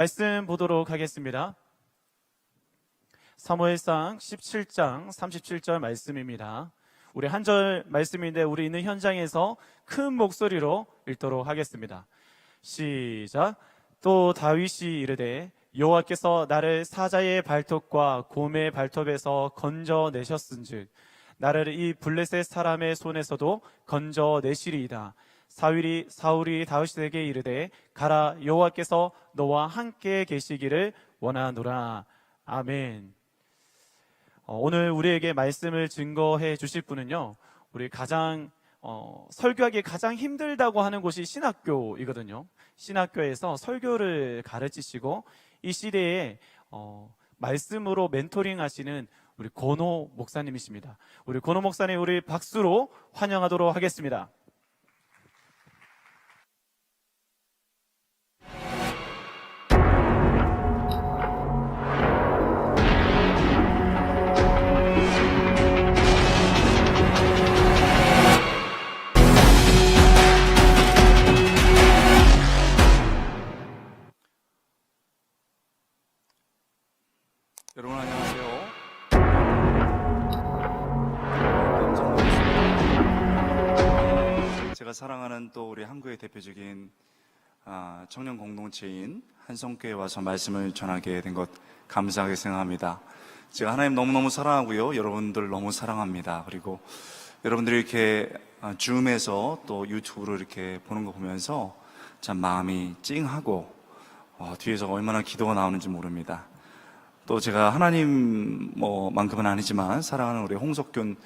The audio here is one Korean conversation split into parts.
말씀 보도록 하겠습니다. 사무엘상 17장 37절 말씀입니다. 우리 한 절 말씀인데 우리 있는 현장에서 큰 목소리로 읽도록 하겠습니다. 시작. 또 다윗이 이르되 여호와께서 나를 사자의 발톱과 곰의 발톱에서 건져내셨은즉 나를 이 블레셋 사람의 손에서도 건져내시리이다. 사울이 다윗에게 이르되 가라, 여호와께서 너와 함께 계시기를 원하노라. 아멘. 오늘 우리에게 말씀을 증거해 주실 분은요, 우리 설교하기 가장 힘들다고 하는 곳이 신학교이거든요. 신학교에서 설교를 가르치시고 이 시대에 말씀으로 멘토링 하시는 우리 권호 목사님이십니다. 우리 권호 목사님, 우리 박수로 환영하도록 하겠습니다. 여러분 안녕하세요. 제가 사랑하는 또 우리 한국의 대표적인 청년 공동체인 한성교회에 와서 말씀을 전하게 된 것 감사하게 생각합니다. 제가 하나님 너무너무 사랑하고요, 여러분들 너무 사랑합니다. 그리고 여러분들이 이렇게 줌에서 또 유튜브로 이렇게 보는 거 보면서 참 마음이 찡하고 뒤에서 얼마나 기도가 나오는지 모릅니다. 또 제가 하나님만큼은 아니지만 사랑하는 우리 홍석균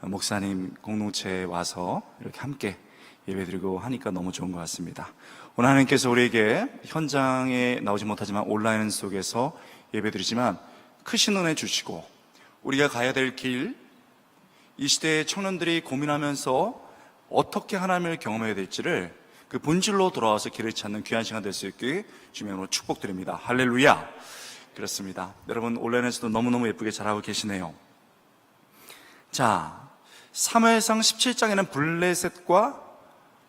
목사님 공동체에 와서 이렇게 함께 예배드리고 하니까 너무 좋은 것 같습니다. 오늘 하나님께서 우리에게 현장에 나오지 못하지만 온라인 속에서 예배드리지만 크신 은혜 주시고 우리가 가야 될 길, 이 시대의 청년들이 고민하면서 어떻게 하나님을 경험해야 될지를 그 본질로 돌아와서 길을 찾는 귀한 시간 될 수 있게 주님으로 축복드립니다. 할렐루야. 그렇습니다. 여러분 온라인에서도 너무너무 예쁘게 잘하고 계시네요. 자, 사무엘상 17장에는 블레셋과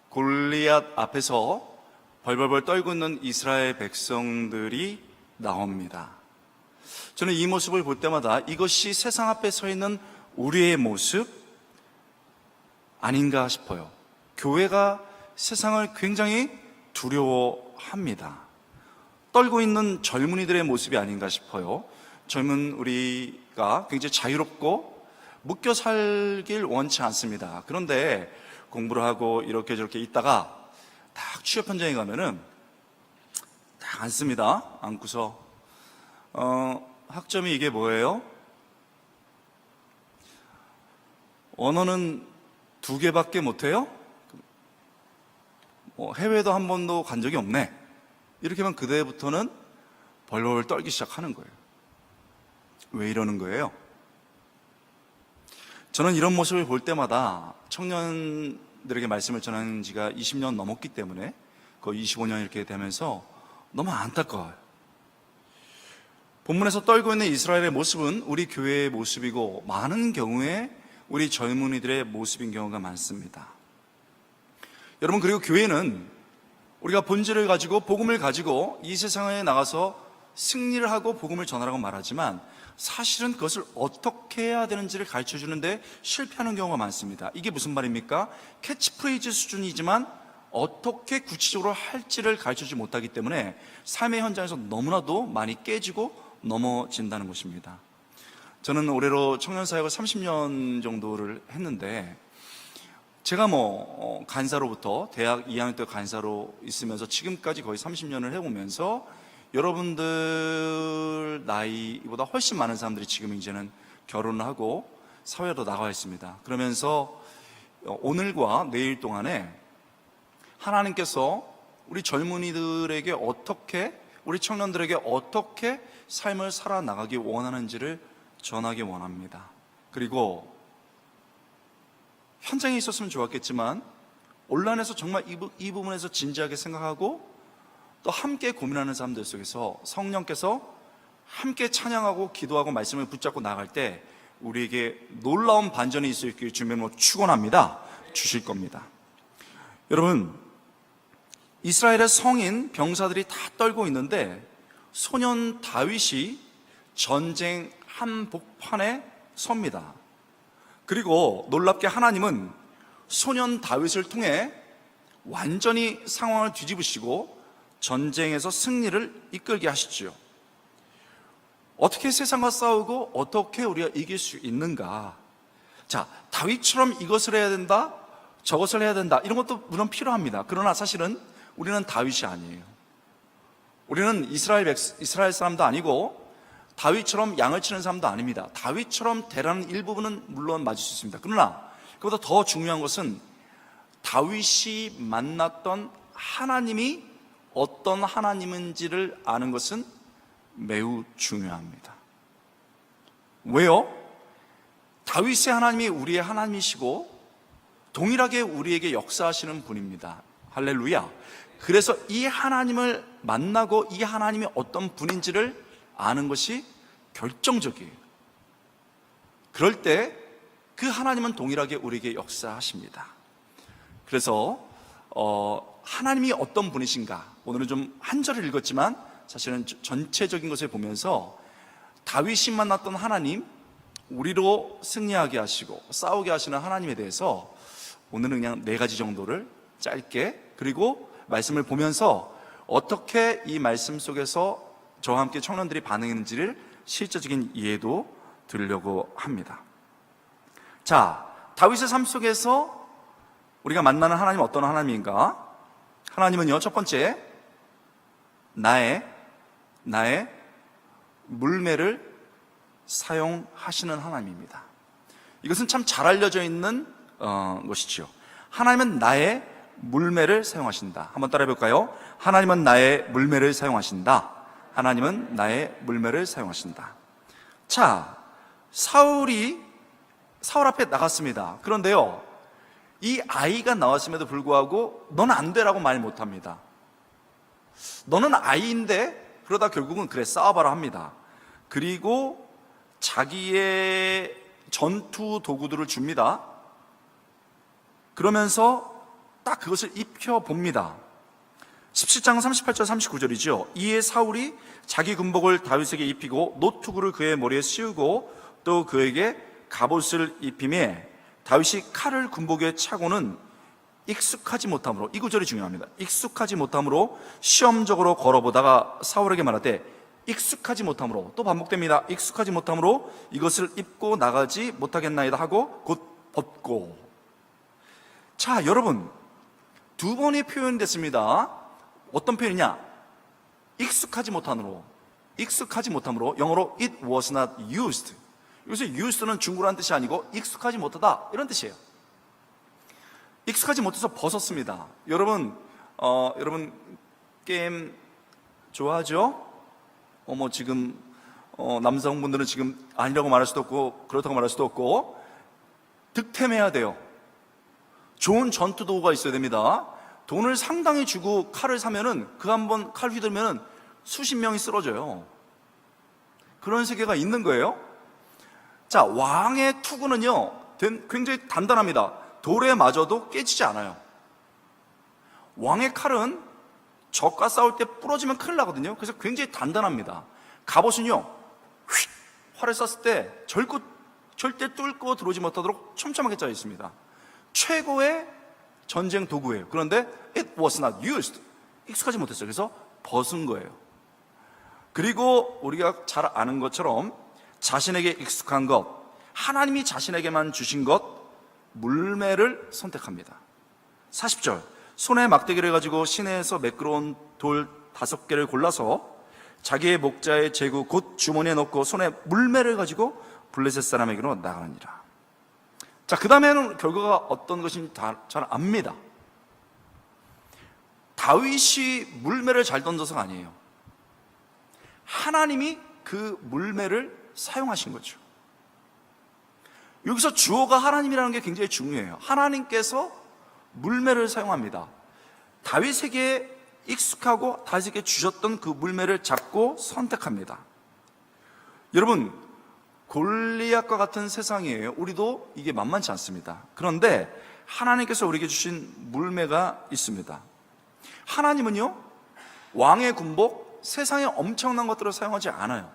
골리앗 앞에서 벌벌벌 떨고 있는 이스라엘 백성들이 나옵니다. 저는 이 모습을 볼 때마다 이것이 세상 앞에 서 있는 우리의 모습 아닌가 싶어요. 교회가 세상을 굉장히 두려워합니다. 떨고 있는 젊은이들의 모습이 아닌가 싶어요. 젊은 우리가 굉장히 자유롭고 묶여 살길 원치 않습니다. 그런데 공부를 하고 이렇게 저렇게 있다가 딱 취업 현장에 가면은 딱 앉습니다. 앉고서 학점이 이게 뭐예요? 언어는 2개밖에 못해요? 해외도 한 번도 간 적이 없네. 이렇게 하면 그때부터는 벌벌 떨기 시작하는 거예요. 왜 이러는 거예요? 저는 이런 모습을 볼 때마다 청년들에게 말씀을 전하는 지가 20년 넘었기 때문에 거의 25년 이렇게 되면서 너무 안타까워요. 본문에서 떨고 있는 이스라엘의 모습은 우리 교회의 모습이고 많은 경우에 우리 젊은이들의 모습인 경우가 많습니다. 여러분, 그리고 교회는 우리가 본질을 가지고 복음을 가지고 이 세상에 나가서 승리를 하고 복음을 전하라고 말하지만 사실은 그것을 어떻게 해야 되는지를 가르쳐주는데 실패하는 경우가 많습니다. 이게 무슨 말입니까? 캐치프레이즈 수준이지만 어떻게 구체적으로 할지를 가르쳐주지 못하기 때문에 삶의 현장에서 너무나도 많이 깨지고 넘어진다는 것입니다. 저는 올해로 청년사역을 30년 정도를 했는데 제가 간사로부터 대학 2학년 때 간사로 있으면서 지금까지 거의 30년을 해오면서 여러분들 나이보다 훨씬 많은 사람들이 지금 이제는 결혼을 하고 사회로 나가 있습니다. 그러면서 오늘과 내일 동안에 하나님께서 우리 젊은이들에게 우리 청년들에게 어떻게 삶을 살아나가기 원하는지를 전하기 원합니다. 그리고 현장에 있었으면 좋았겠지만 온라인에서 정말 이 부분에서 진지하게 생각하고 또 함께 고민하는 사람들 속에서 성령께서 함께 찬양하고 기도하고 말씀을 붙잡고 나갈 때 우리에게 놀라운 반전이 있을 길 주님으로 축원합니다. 주실 겁니다. 여러분, 이스라엘의 성인 병사들이 다 떨고 있는데 소년 다윗이 전쟁 한복판에 섭니다. 그리고 놀랍게 하나님은 소년 다윗을 통해 완전히 상황을 뒤집으시고 전쟁에서 승리를 이끌게 하시죠. 어떻게 세상과 싸우고 어떻게 우리가 이길 수 있는가? 자, 다윗처럼 이것을 해야 된다, 저것을 해야 된다, 이런 것도 물론 필요합니다. 그러나 사실은 우리는 다윗이 아니에요. 우리는 이스라엘 사람도 아니고 다윗처럼 양을 치는 사람도 아닙니다. 다윗처럼 대라는 일부분은 물론 맞을 수 있습니다. 그러나 그보다 더 중요한 것은 다윗이 만났던 하나님이 어떤 하나님인지를 아는 것은 매우 중요합니다. 왜요? 다윗의 하나님이 우리의 하나님이시고 동일하게 우리에게 역사하시는 분입니다. 할렐루야. 그래서 이 하나님을 만나고 이 하나님이 어떤 분인지를 아는 것이 결정적이에요. 그럴 때 그 하나님은 동일하게 우리에게 역사하십니다. 그래서 하나님이 어떤 분이신가, 오늘은 좀 한 절을 읽었지만 사실은 전체적인 것을 보면서 다윗이 만났던 하나님, 우리로 승리하게 하시고 싸우게 하시는 하나님에 대해서 오늘은 그냥 4가지 정도를 짧게, 그리고 말씀을 보면서 어떻게 이 말씀 속에서 저와 함께 청년들이 반응했는지를 실제적인 이해도 드리려고 합니다. 자, 다윗의 삶 속에서 우리가 만나는 하나님은 어떤 하나님인가? 하나님은요, 첫 번째, 나의 물매를 사용하시는 하나님입니다. 이것은 참 잘 알려져 있는 것이죠. 하나님은 나의 물매를 사용하신다. 한번 따라해 볼까요? 하나님은 나의 물매를 사용하신다. 하나님은 나의 물매를 사용하신다. 자, 사울 앞에 나갔습니다. 그런데요, 이 아이가 나왔음에도 불구하고 넌 안 돼라고 말 못합니다. 너는 아이인데, 그러다 결국은 그래 싸워봐라 합니다. 그리고 자기의 전투 도구들을 줍니다. 그러면서 딱 그것을 입혀봅니다. 17장 38절 39절이죠. 이에 사울이 자기 군복을 다윗에게 입히고 노투구를 그의 머리에 씌우고 또 그에게 갑옷을 입히매 다윗이 칼을 군복에 차고는 익숙하지 못함으로, 이 구절이 중요합니다. 익숙하지 못함으로 시험적으로 걸어보다가 사울에게 말하되 익숙하지 못함으로, 또 반복됩니다. 익숙하지 못함으로 이것을 입고 나가지 못하겠나이다 하고 곧 벗고. 자, 여러분, 2번이 표현됐습니다. 어떤 표현이냐? 익숙하지 못함으로, 영어로 it was not used. 여기서 used는 중국어라는 뜻이 아니고 익숙하지 못하다, 이런 뜻이에요. 익숙하지 못해서 벗었습니다. 여러분 게임 좋아하죠? 지금 남성분들은 지금 아니라고 말할 수도 없고 그렇다고 말할 수도 없고, 득템해야 돼요. 좋은 전투 도구가 있어야 됩니다. 돈을 상당히 주고 칼을 사면은 그 한번 칼 휘둘면은 수십 명이 쓰러져요. 그런 세계가 있는 거예요. 자, 왕의 투구는요 굉장히 단단합니다. 돌에 맞아도 깨지지 않아요. 왕의 칼은 적과 싸울 때 부러지면 큰일 나거든요. 그래서 굉장히 단단합니다. 갑옷은요, 활을 쐈을 때 절대 뚫고 들어오지 못하도록 촘촘하게 짜여 있습니다. 최고의 전쟁 도구예요. 그런데 it was not used, 익숙하지 못했어요. 그래서 벗은 거예요. 그리고 우리가 잘 아는 것처럼 자신에게 익숙한 것, 하나님이 자신에게만 주신 것, 물매를 선택합니다. 40절, 손에 막대기를 가지고 시내에서 매끄러운 돌 5개를 골라서 자기의 목자의 제구 곧 주머니에 넣고 손에 물매를 가지고 블레셋 사람에게로 나가느니라. 자, 그 다음에는 결과가 어떤 것인지 잘 압니다. 다윗이 물매를 잘 던져서가 아니에요. 하나님이 그 물매를 사용하신 거죠. 여기서 주어가 하나님이라는 게 굉장히 중요해요. 하나님께서 물매를 사용합니다. 다윗에게 익숙하고 다윗에게 주셨던 그 물매를 잡고 선택합니다. 여러분, 골리앗과 같은 세상이에요. 우리도 이게 만만치 않습니다. 그런데 하나님께서 우리에게 주신 물매가 있습니다. 하나님은요, 왕의 군복, 세상에 엄청난 것들을 사용하지 않아요.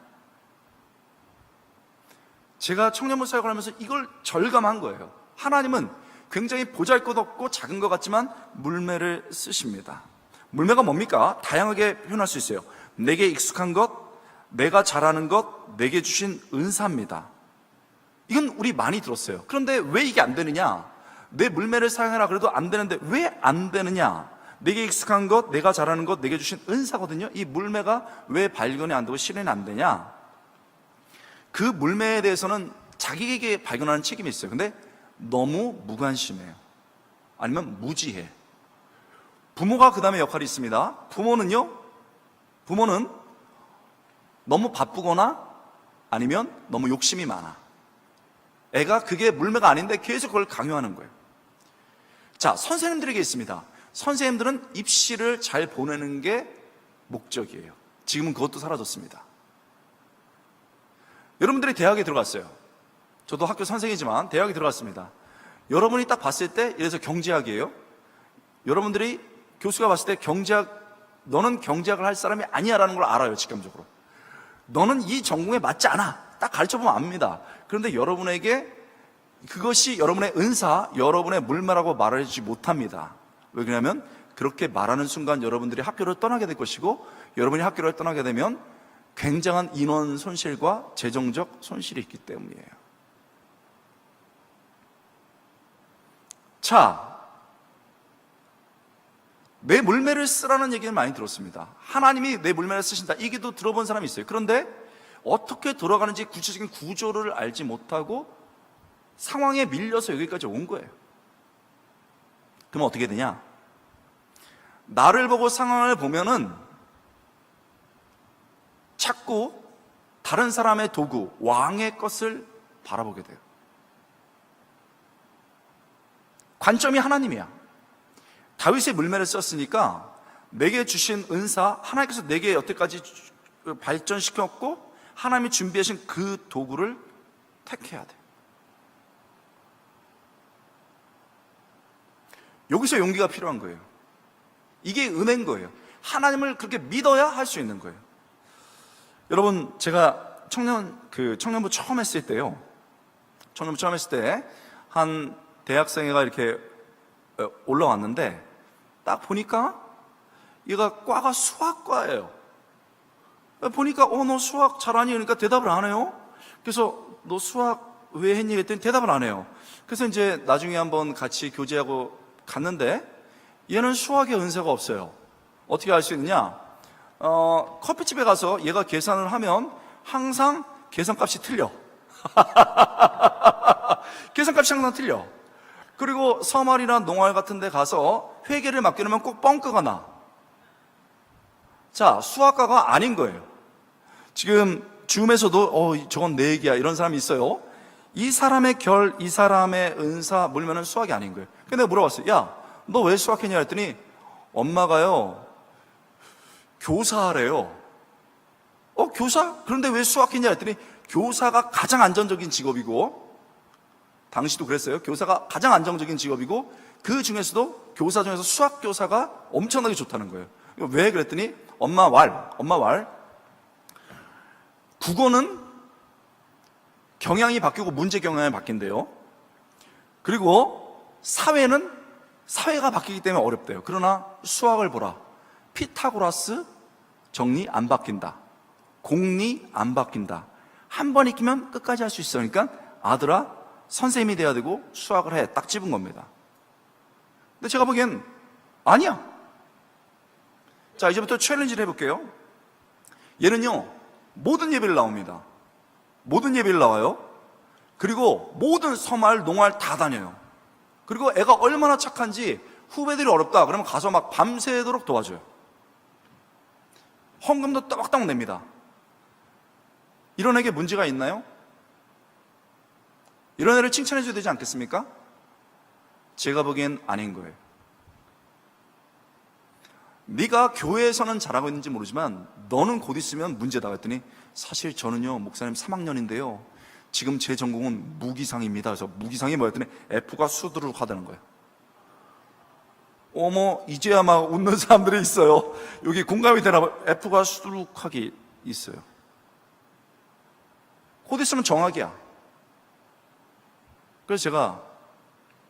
제가 청년부 사역을 하면서 이걸 절감한 거예요. 하나님은 굉장히 보잘것없고 작은 것 같지만 물매를 쓰십니다. 물매가 뭡니까? 다양하게 표현할 수 있어요. 내게 익숙한 것, 내가 잘하는 것, 내게 주신 은사입니다. 이건 우리 많이 들었어요. 그런데 왜 이게 안 되느냐? 내 물매를 사용해라 그래도 안 되는데 왜 안 되느냐? 내게 익숙한 것, 내가 잘하는 것, 내게 주신 은사거든요. 이 물매가 왜 발견이 안 되고 실현이 안 되냐? 그 물매에 대해서는 자기에게 발견하는 책임이 있어요. 근데 너무 무관심해요. 아니면 무지해. 부모가 그 다음에 역할이 있습니다. 부모는 너무 바쁘거나 아니면 너무 욕심이 많아. 애가 그게 물매가 아닌데 계속 그걸 강요하는 거예요. 자, 선생님들에게 있습니다. 선생님들은 입시를 잘 보내는 게 목적이에요. 지금은 그것도 사라졌습니다. 여러분들이 대학에 들어갔어요. 저도 학교 선생이지만 대학에 들어갔습니다. 여러분이 딱 봤을 때, 이래서 경제학이에요. 여러분들이 교수가 봤을 때 너는 경제학을 할 사람이 아니야 라는 걸 알아요. 직감적으로. 너는 이 전공에 맞지 않아. 딱 가르쳐보면 압니다. 그런데 여러분에게 그것이 여러분의 은사, 여러분의 물매라고 말하지 못합니다. 왜 그러냐면 그렇게 말하는 순간 여러분들이 학교를 떠나게 될 것이고, 여러분이 학교를 떠나게 되면 굉장한 인원 손실과 재정적 손실이 있기 때문이에요. 자, 내 물매를 쓰라는 얘기를 많이 들었습니다. 하나님이 내 물매를 쓰신다, 이 얘기도 들어본 사람이 있어요. 그런데 어떻게 돌아가는지 구체적인 구조를 알지 못하고 상황에 밀려서 여기까지 온 거예요. 그럼 어떻게 되냐? 나를 보고 상황을 보면은 자꾸 다른 사람의 도구, 왕의 것을 바라보게 돼요. 관점이 하나님이야. 다윗의 물매를 썼으니까 내게 주신 은사, 하나님께서 내게 여태까지 발전시켰고 하나님이 준비하신 그 도구를 택해야 돼. 여기서 용기가 필요한 거예요. 이게 은혜인 거예요. 하나님을 그렇게 믿어야 할 수 있는 거예요. 여러분, 제가 청년부 처음 했을 때요. 청년부 처음 했을 때 한 대학생애가 이렇게 올라왔는데 딱 보니까 얘가 과가 수학과예요. 보니까 너 수학 잘하니? 그러니까 대답을 안 해요. 그래서 너 수학 왜 했니? 했더니 대답을 안 해요. 그래서 이제 나중에 한번 같이 교제하고 갔는데 얘는 수학에 은사가 없어요. 어떻게 알 수 있느냐? 커피집에 가서 얘가 계산을 하면 항상 계산값이 틀려. 계산값이 항상 틀려. 그리고 서말이나 농활 같은 데 가서 회계를 맡겨놓으면 꼭 뻥크가 나. 자, 수학과가 아닌 거예요. 지금 줌에서도 저건 내 얘기야 이런 사람이 있어요. 이 사람의 이 사람의 은사 물면은 수학이 아닌 거예요. 근데 내가 물어봤어요. 야, 너 왜 수학했냐 했더니 엄마가요 교사래요. 교사? 그런데 왜 수학했냐 했더니 교사가 가장 안정적인 직업이고, 당시도 그랬어요. 교사가 가장 안정적인 직업이고 그 중에서도 교사 중에서 수학 교사가 엄청나게 좋다는 거예요. 왜 그랬더니 엄마 말. 국어는 경향이 바뀌고 문제 경향이 바뀐대요. 그리고 사회가 바뀌기 때문에 어렵대요. 그러나 수학을 보라. 피타고라스 정리 안 바뀐다. 공리 안 바뀐다. 한 번 익히면 끝까지 할 수 있어. 그러니까 아들아, 선생님이 돼야 되고 수학을 해. 딱 집은 겁니다. 근데 제가 보기엔 아니야. 자, 이제부터 챌린지를 해볼게요. 얘는요 모든 예배를 나옵니다. 모든 예배를 나와요. 그리고 모든 서말, 농활 다 다녀요. 그리고 애가 얼마나 착한지 후배들이 어렵다 그러면 가서 막 밤새도록 도와줘요. 헌금도 따박따박 냅니다. 이런 애게 문제가 있나요? 이런 애를 칭찬해줘야 되지 않겠습니까? 제가 보기엔 아닌 거예요. 네가 교회에서는 잘하고 있는지 모르지만 너는 곧 있으면 문제다 했더니 사실 저는요 목사님 3학년인데요 지금 제 전공은 무기상입니다. 그래서 무기상이 뭐였더니 F가 수두룩 하다는 거예요. 어머, 이제야 막 웃는 사람들이 있어요. 여기 공감이 되나 봐요. F가 수두룩하게 있어요. 곧 있으면 정학이야. 그래서 제가,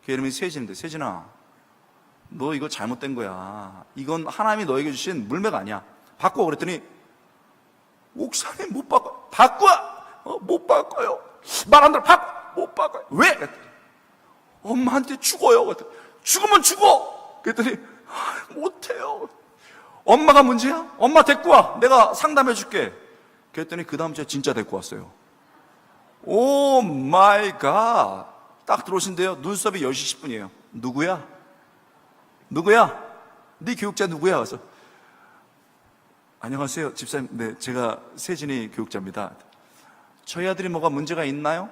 그 이름이 세진인데, 세진아, 너 이거 잘못된 거야. 이건 하나님이 너에게 주신 물매가 아니야. 바꿔. 그랬더니, 목사님 못 바꿔. 바꿔! 못 바꿔요. 말 안 들어. 바꿔! 못 바꿔요. 왜? 엄마한테 죽어요. 그랬더니, 죽으면 죽어! 그랬더니, 못해요. 엄마가 문제야? 엄마 데리고 와. 내가 상담해 줄게. 그랬더니 그 다음 주에 진짜 데리고 왔어요. 오 마이 갓. 딱 들어오신대요. 눈썹이 10시 10분이에요. 누구야? 누구야? 네 교육자 누구야? 그래서 안녕하세요 집사님. 네, 제가 세진이 교육자입니다. 저희 아들이 뭐가 문제가 있나요?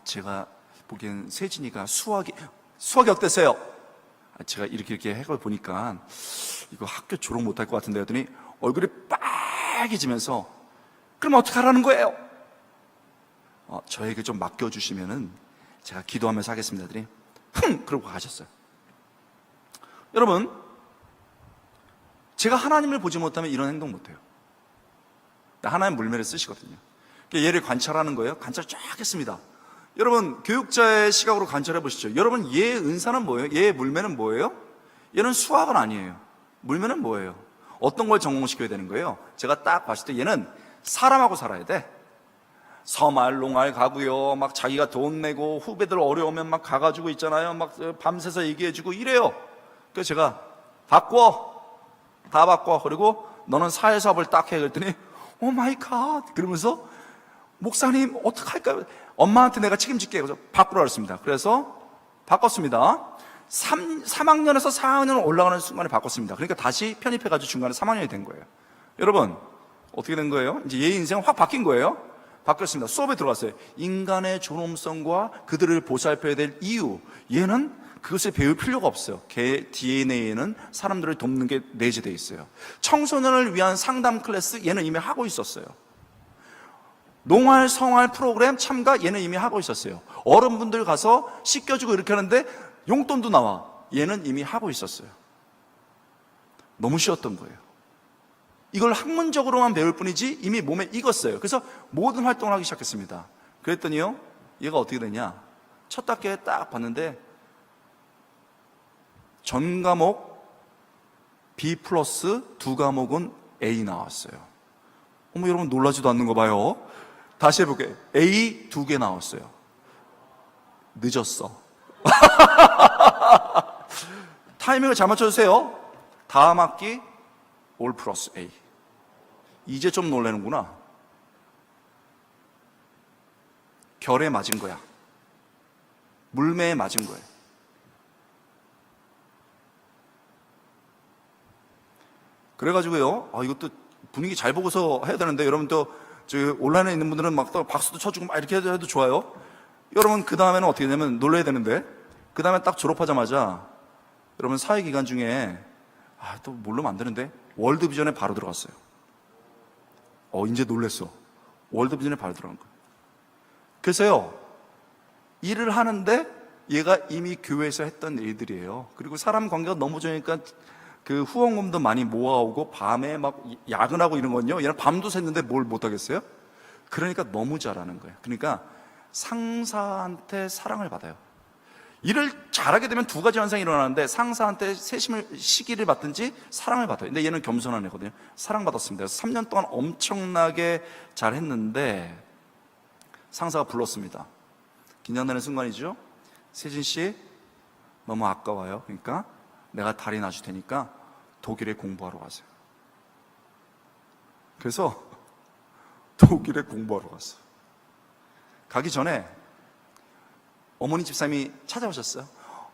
제가 보기엔 세진이가 수학이 어땠어요? 제가 이렇게 해걸 보니까 이거 학교 졸업 못할 것 같은데 했더니 얼굴이 빨개지면서 그럼 어떻게 하라는 거예요? 저에게 좀 맡겨주시면은 제가 기도하면서 하겠습니다. 했더니 그러고 가셨어요. 여러분, 제가 하나님을 보지 못하면 이런 행동 못해요. 하나님 물매를 쓰시거든요. 얘를 관찰하는 거예요. 관찰 쫙 했습니다. 여러분, 교육자의 시각으로 관찰해 보시죠. 여러분, 얘의 은사는 뭐예요? 얘의 물매는 뭐예요? 얘는 수학은 아니에요. 물매는 뭐예요? 어떤 걸 전공시켜야 되는 거예요? 제가 딱 봤을 때 얘는 사람하고 살아야 돼. 서말 농알 가고요. 막 자기가 돈 내고 후배들 어려우면 막 가가지고 있잖아요. 막 밤새서 얘기해주고 이래요. 그래서 제가 다 바꿔. 그리고 너는 사회사업을 딱 해. 그랬더니 오 마이 갓 그러면서 목사님 어떡할까요? 엄마한테 내가 책임질게. 그래서 바꾸라 그랬습니다. 그래서 바꿨습니다. 3학년에서 4학년 올라가는 순간에 바꿨습니다. 그러니까 다시 편입해가지고 중간에 3학년이 된 거예요. 여러분, 어떻게 된 거예요? 이제 얘 인생은 확 바뀐 거예요. 바뀌었습니다. 수업에 들어갔어요. 인간의 존엄성과 그들을 보살펴야 될 이유. 얘는 그것을 배울 필요가 없어요. 걔 DNA에는 사람들을 돕는 게 내재되어 있어요. 청소년을 위한 상담 클래스 얘는 이미 하고 있었어요. 농활, 성활 프로그램 참가 얘는 이미 하고 있었어요. 어른분들 가서 씻겨주고 이렇게 하는데 용돈도 나와. 얘는 이미 하고 있었어요. 너무 쉬웠던 거예요. 이걸 학문적으로만 배울 뿐이지 이미 몸에 익었어요. 그래서 모든 활동을 하기 시작했습니다. 그랬더니요, 얘가 어떻게 되냐? 첫 학기에 딱 봤는데 전 과목 B 플러스 2과목은 A 나왔어요. 어머, 여러분 놀라지도 않는 거 봐요. 다시 해볼게요. A 2개 나왔어요. 늦었어. 타이밍을 잘 맞춰주세요. 다음 학기 올 플러스 A. 이제 좀 놀라는구나. 결에 맞은 거야. 물매에 맞은 거예요. 그래가지고요, 이것도 분위기 잘 보고서 해야 되는데, 여러분 또 온라인에 있는 분들은 막 또 박수도 쳐주고 막 이렇게 해도 좋아요. 여러분, 그 다음에는 어떻게 되냐면 놀라야 되는데, 그 다음에 딱 졸업하자마자 여러분 사회기간 중에 또 모르면 안 되는데 월드비전에 바로 들어갔어요. 이제 놀랬어. 월드비전에 바로 들어간 거예요. 그래서요, 일을 하는데 얘가 이미 교회에서 했던 일들이에요. 그리고 사람 관계가 너무 좋으니까 그 후원금도 많이 모아오고 밤에 막 야근하고 이런 건요, 얘는 밤도 샜는데 뭘 못하겠어요? 그러니까 너무 잘하는 거예요. 그러니까 상사한테 사랑을 받아요. 일을 잘하게 되면 두 가지 현상이 일어나는데, 상사한테 시기를 받든지 사랑을 받아요. 근데 얘는 겸손한 애거든요. 사랑받았습니다. 그래서 3년 동안 엄청나게 잘했는데 상사가 불렀습니다. 긴장되는 순간이죠. 세진 씨, 너무 아까워요. 그러니까 내가 다리 놔줄 테니까 독일에 공부하러 가세요. 그래서 독일에 공부하러 갔어요. 가기 전에 어머니 집사님이 찾아오셨어요.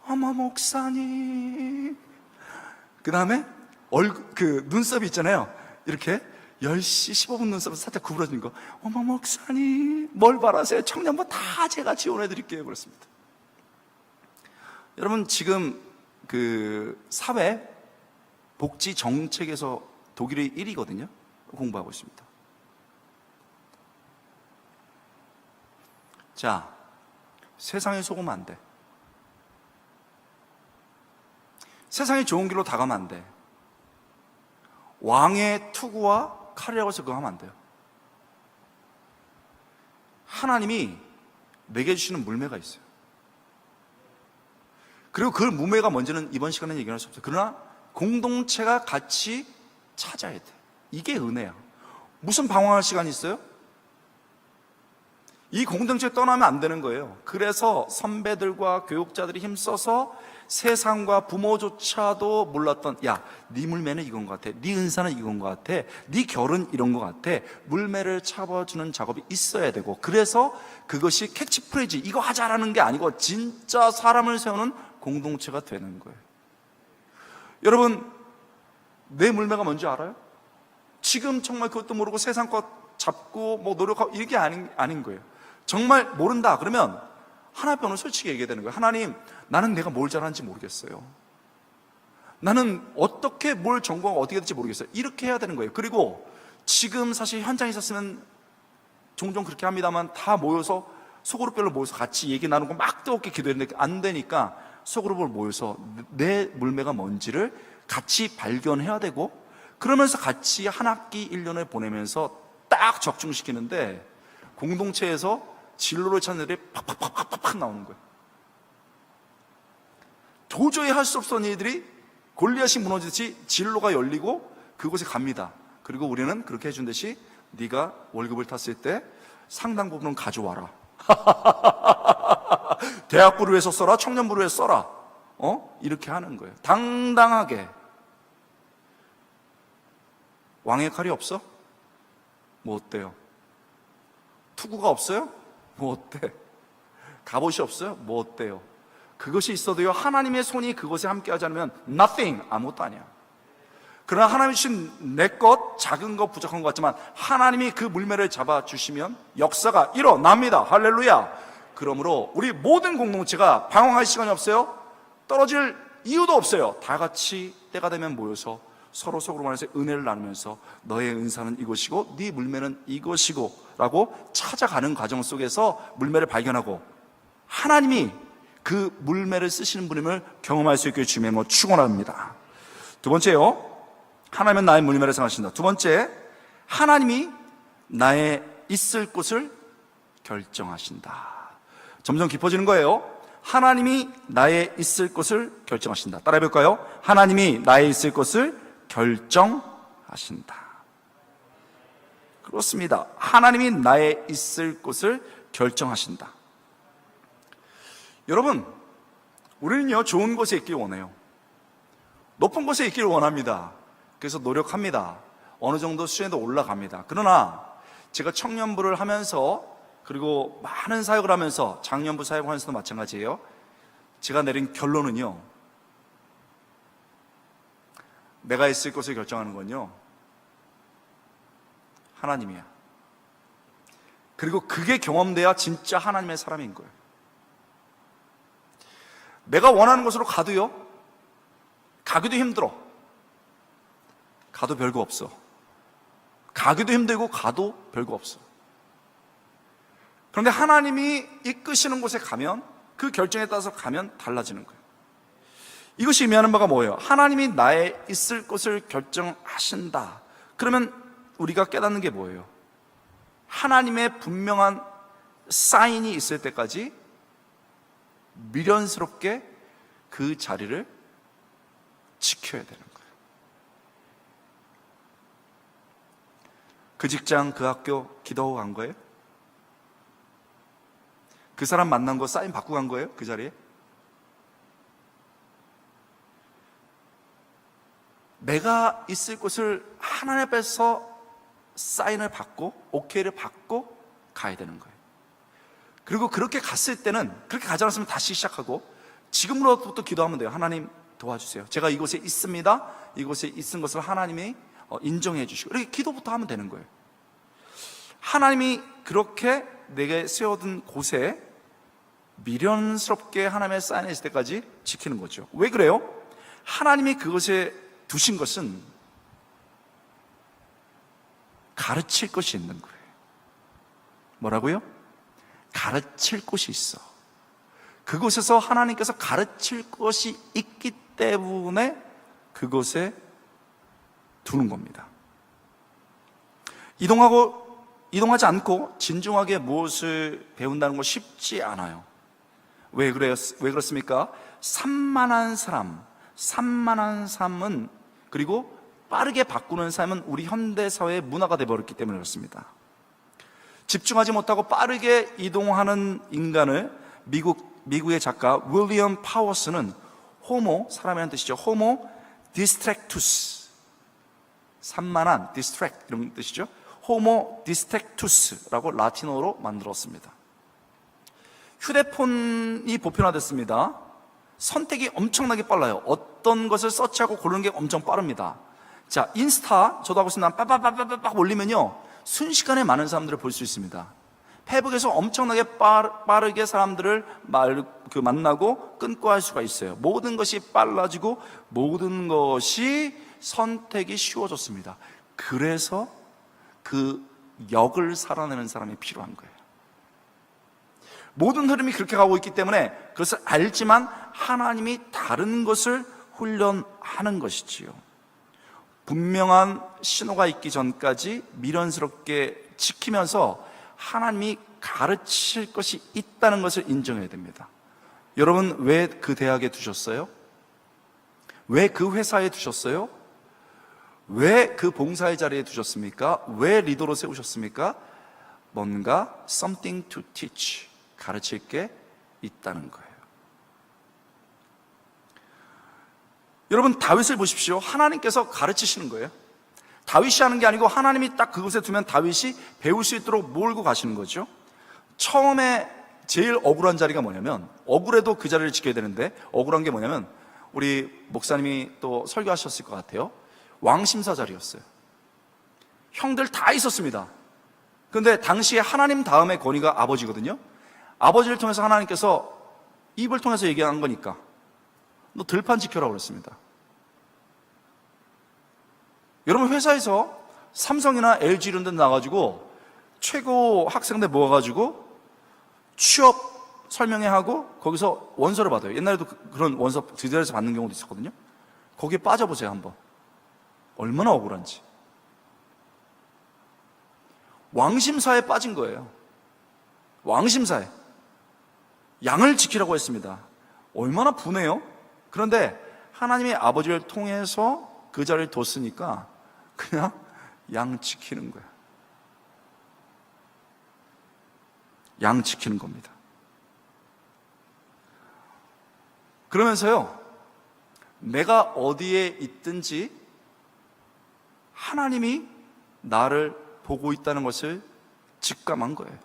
어머 목사님. 그 다음에 그 눈썹이 있잖아요. 이렇게 10시 15분 눈썹이 살짝 구부러진 거. 어머 목사님, 뭘 바라세요? 청년부 다 제가 지원해 드릴게요. 그렇습니다. 여러분, 지금 그 사회 복지 정책에서 독일이 1위거든요. 공부하고 있습니다. 자, 세상에 속으면 안 돼. 세상이 좋은 길로 다가면 안 돼. 왕의 투구와 칼이라고 해서 그거 하면 안 돼요. 하나님이 내게 주시는 물매가 있어요. 그리고 그 물매가 뭔지는 이번 시간에 얘기할 수 없어요. 그러나 공동체가 같이 찾아야 돼. 이게 은혜야. 무슨 방황할 시간이 있어요? 이 공동체에 떠나면 안 되는 거예요. 그래서 선배들과 교육자들이 힘써서 세상과 부모조차도 몰랐던, 야, 네 물매는 이건 것 같아, 네 은사는 이건 것 같아, 네 결은 이런 것 같아, 물매를 잡아주는 작업이 있어야 되고, 그래서 그것이 캐치프레이즈, 이거 하자라는 게 아니고 진짜 사람을 세우는 공동체가 되는 거예요. 여러분, 내 물매가 뭔지 알아요? 지금 정말 그것도 모르고 세상 것 잡고 뭐 노력하고 이게 아닌 거예요. 정말 모른다 그러면 하나님 앞에 솔직히 얘기해야 되는 거예요. 하나님, 나는 내가 뭘 잘하는지 모르겠어요. 나는 어떻게 뭘 전공하고 어떻게 될지 모르겠어요. 이렇게 해야 되는 거예요. 그리고 지금 사실 현장에 있었으면 종종 그렇게 합니다만, 다 모여서 소그룹별로 모여서 같이 얘기 나누고 막 뜨겁게 기도했는데 안 되니까 소그룹을 모여서 내 물매가 뭔지를 같이 발견해야 되고, 그러면서 같이 한 학기 1년을 보내면서 딱 적중시키는데, 공동체에서 진로를 찾는 애들이 팍팍팍팍팍 나오는 거예요. 도저히 할 수 없었던 일들이 골리앗이 무너지듯이 진로가 열리고 그곳에 갑니다. 그리고 우리는 그렇게 해준 듯이 네가 월급을 탔을 때 상당 부분은 가져와라. 대학부를 위해서 써라, 청년부를 위해서 써라. 이렇게 하는 거예요. 당당하게. 왕의 칼이 없어? 뭐 어때요? 투구가 없어요? 뭐 어때? 갑옷이 없어요? 뭐 어때요? 그것이 있어도요, 하나님의 손이 그것에 함께 하지 않으면 nothing, 아무것도 아니야. 그러나 하나님이 주신 내 것, 작은 것, 부족한 것 같지만 하나님이 그 물매를 잡아주시면 역사가 일어납니다. 할렐루야. 그러므로 우리 모든 공동체가 방황할 시간이 없어요. 떨어질 이유도 없어요. 다 같이 때가 되면 모여서 서로 속으로 말해서 은혜를 나누면서 너의 은사는 이것이고 네 물매는 이것이고 라고 찾아가는 과정 속에서 물매를 발견하고 하나님이 그 물매를 쓰시는 분임을 경험할 수 있게 주님의 이름으로 축원합니다. 두 번째요, 하나님은 나의 물매를 생각하신다. 두 번째, 하나님이 나의 있을 곳을 결정하신다. 점점 깊어지는 거예요. 하나님이 나의 있을 곳을 결정하신다. 따라해 볼까요? 하나님이 나의 있을 곳을 결정하신다. 그렇습니다. 하나님이 나의 있을 곳을 결정하신다. 여러분, 우리는요, 좋은 곳에 있길 원해요. 높은 곳에 있기를 원합니다. 그래서 노력합니다. 어느 정도 수준에도 올라갑니다. 그러나 제가 청년부를 하면서, 그리고 많은 사역을 하면서, 장년부 사역을 하면서도 마찬가지예요. 제가 내린 결론은요, 내가 있을 곳을 결정하는 건요, 하나님이야. 그리고 그게 경험돼야 진짜 하나님의 사람인 거예요. 내가 원하는 곳으로 가도요, 가기도 힘들어. 가도 별거 없어. 가기도 힘들고 가도 별거 없어. 그런데 하나님이 이끄시는 곳에 가면, 그 결정에 따라서 가면 달라지는 거예요. 이것이 의미하는 바가 뭐예요? 하나님이 나의 있을 곳을 결정하신다. 그러면 우리가 깨닫는 게 뭐예요? 하나님의 분명한 사인이 있을 때까지 미련스럽게 그 자리를 지켜야 되는 거예요. 그 직장, 그 학교 기도하고 간 거예요? 그 사람 만난 거 사인 받고 간 거예요? 그 자리에? 내가 있을 곳을 하나님 앞에서 사인을 받고 오케이를 받고 가야 되는 거예요. 그리고 그렇게 갔을 때는, 그렇게 가지 않았으면 다시 시작하고 지금으로부터 기도하면 돼요. 하나님 도와주세요. 제가 이곳에 있습니다. 이곳에 있은 것을 하나님이 인정해 주시고, 이렇게 기도부터 하면 되는 거예요. 하나님이 그렇게 내게 세워둔 곳에 미련스럽게 하나님의 사인이 있을 때까지 지키는 거죠. 왜 그래요? 하나님이 그것에 두신 것은 가르칠 것이 있는 거예요. 뭐라고요? 가르칠 곳이 있어. 그곳에서 하나님께서 가르칠 것이 있기 때문에 그곳에 두는 겁니다. 이동하지 않고 진중하게 무엇을 배운다는 건 쉽지 않아요. 왜 그렇습니까? 산만한 삶은, 그리고 빠르게 바꾸는 삶은 우리 현대사회의 문화가 되어버렸기 때문에 그렇습니다. 집중하지 못하고 빠르게 이동하는 인간을 미국의 작가 윌리엄 파워스는 사람이라는 뜻이죠. 호모 디스트랙투스, 산만한, 디스트랙 이런 뜻이죠. 호모 디스트랙투스라고 라틴어로 만들었습니다. 휴대폰이 보편화됐습니다. 선택이 엄청나게 빨라요. 어떤 것을 서치하고 고르는 게 엄청 빠릅니다. 자, 인스타 저도 하고 있습니다. 빠빠빠빠빠 올리면요 순식간에 많은 사람들을 볼 수 있습니다. 페이북에서 엄청나게 빠르게 사람들을 만나고 끊고 할 수가 있어요. 모든 것이 빨라지고 모든 것이 선택이 쉬워졌습니다. 그래서 그 역을 살아내는 사람이 필요한 거예요. 모든 흐름이 그렇게 가고 있기 때문에 그것을 알지만 하나님이 다른 것을 훈련하는 것이지요. 분명한 신호가 있기 전까지 미련스럽게 지키면서 하나님이 가르칠 것이 있다는 것을 인정해야 됩니다. 여러분, 왜 그 대학에 두셨어요? 왜 그 회사에 두셨어요? 왜 그 봉사의 자리에 두셨습니까? 왜 리더로 세우셨습니까? 뭔가 something to teach, 가르칠 게 있다는 거예요. 여러분, 다윗을 보십시오. 하나님께서 가르치시는 거예요. 다윗이 하는 게 아니고 하나님이 딱 그곳에 두면 다윗이 배울 수 있도록 몰고 가시는 거죠. 처음에 제일 억울한 자리가 뭐냐면, 억울해도 그 자리를 지켜야 되는데 억울한 게 뭐냐면, 우리 목사님이 또 설교하셨을 것 같아요. 왕심사 자리였어요. 형들 다 있었습니다. 그런데 당시에 하나님 다음에 권위가 아버지거든요. 아버지를 통해서 하나님께서 입을 통해서 얘기한 거니까 너 들판 지켜라고 그랬습니다. 여러분, 회사에서 삼성이나 LG 이런 데 나가지고 최고 학생들 모아가지고 취업 설명회 하고 거기서 원서를 받아요. 옛날에도 그런 원서 그 자리에서 받는 경우도 있었거든요. 거기에 빠져보세요, 한번. 얼마나 억울한지. 왕심사에 빠진 거예요. 왕심사에. 양을 지키라고 했습니다. 얼마나 분해요? 그런데 하나님의 아버지를 통해서 그 자리를 뒀으니까 그냥 양 지키는 거야. 양 지키는 겁니다. 그러면서요, 내가 어디에 있든지 하나님이 나를 보고 있다는 것을 직감한 거예요.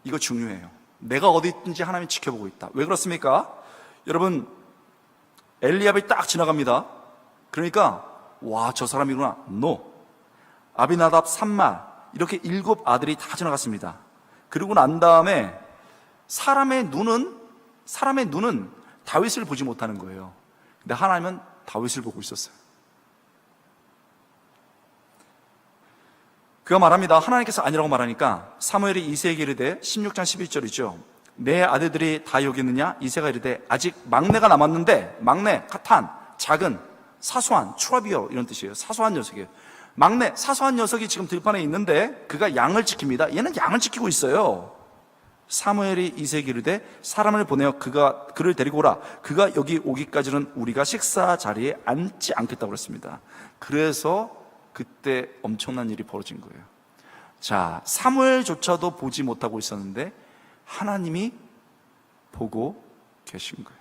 이거 중요해요. 내가 어디 있든지 하나님이 지켜보고 있다. 왜 그렇습니까? 여러분, 엘리압이 딱 지나갑니다. 그러니까 와, 저 사람이구나. No. 아비나답, 삼말 이렇게 7 아들이 다 지나갔습니다. 그리고 난 다음에 사람의 눈은 다윗을 보지 못하는 거예요. 근데 하나님은 다윗을 보고 있었어요. 그가 말합니다. 하나님께서 아니라고 말하니까 사무엘이 이새에게 이르되 16장 11절이죠. 내 아들들이 다 여기 있느냐? 이새가 이르되 아직 막내가 남았는데, 막내, 카탄, 작은, 사소한, 추라비어 이런 뜻이에요. 사소한 녀석이에요. 막내, 사소한 녀석이 지금 들판에 있는데 그가 양을 지킵니다. 얘는 양을 지키고 있어요. 사무엘이 이새에게 이르되 사람을 보내어 그를 데리고 오라. 그가 여기 오기까지는 우리가 식사 자리에 앉지 않겠다고 그랬습니다. 그래서 그때 엄청난 일이 벌어진 거예요. 자, 사무엘조차도 보지 못하고 있었는데 하나님이 보고 계신 거예요.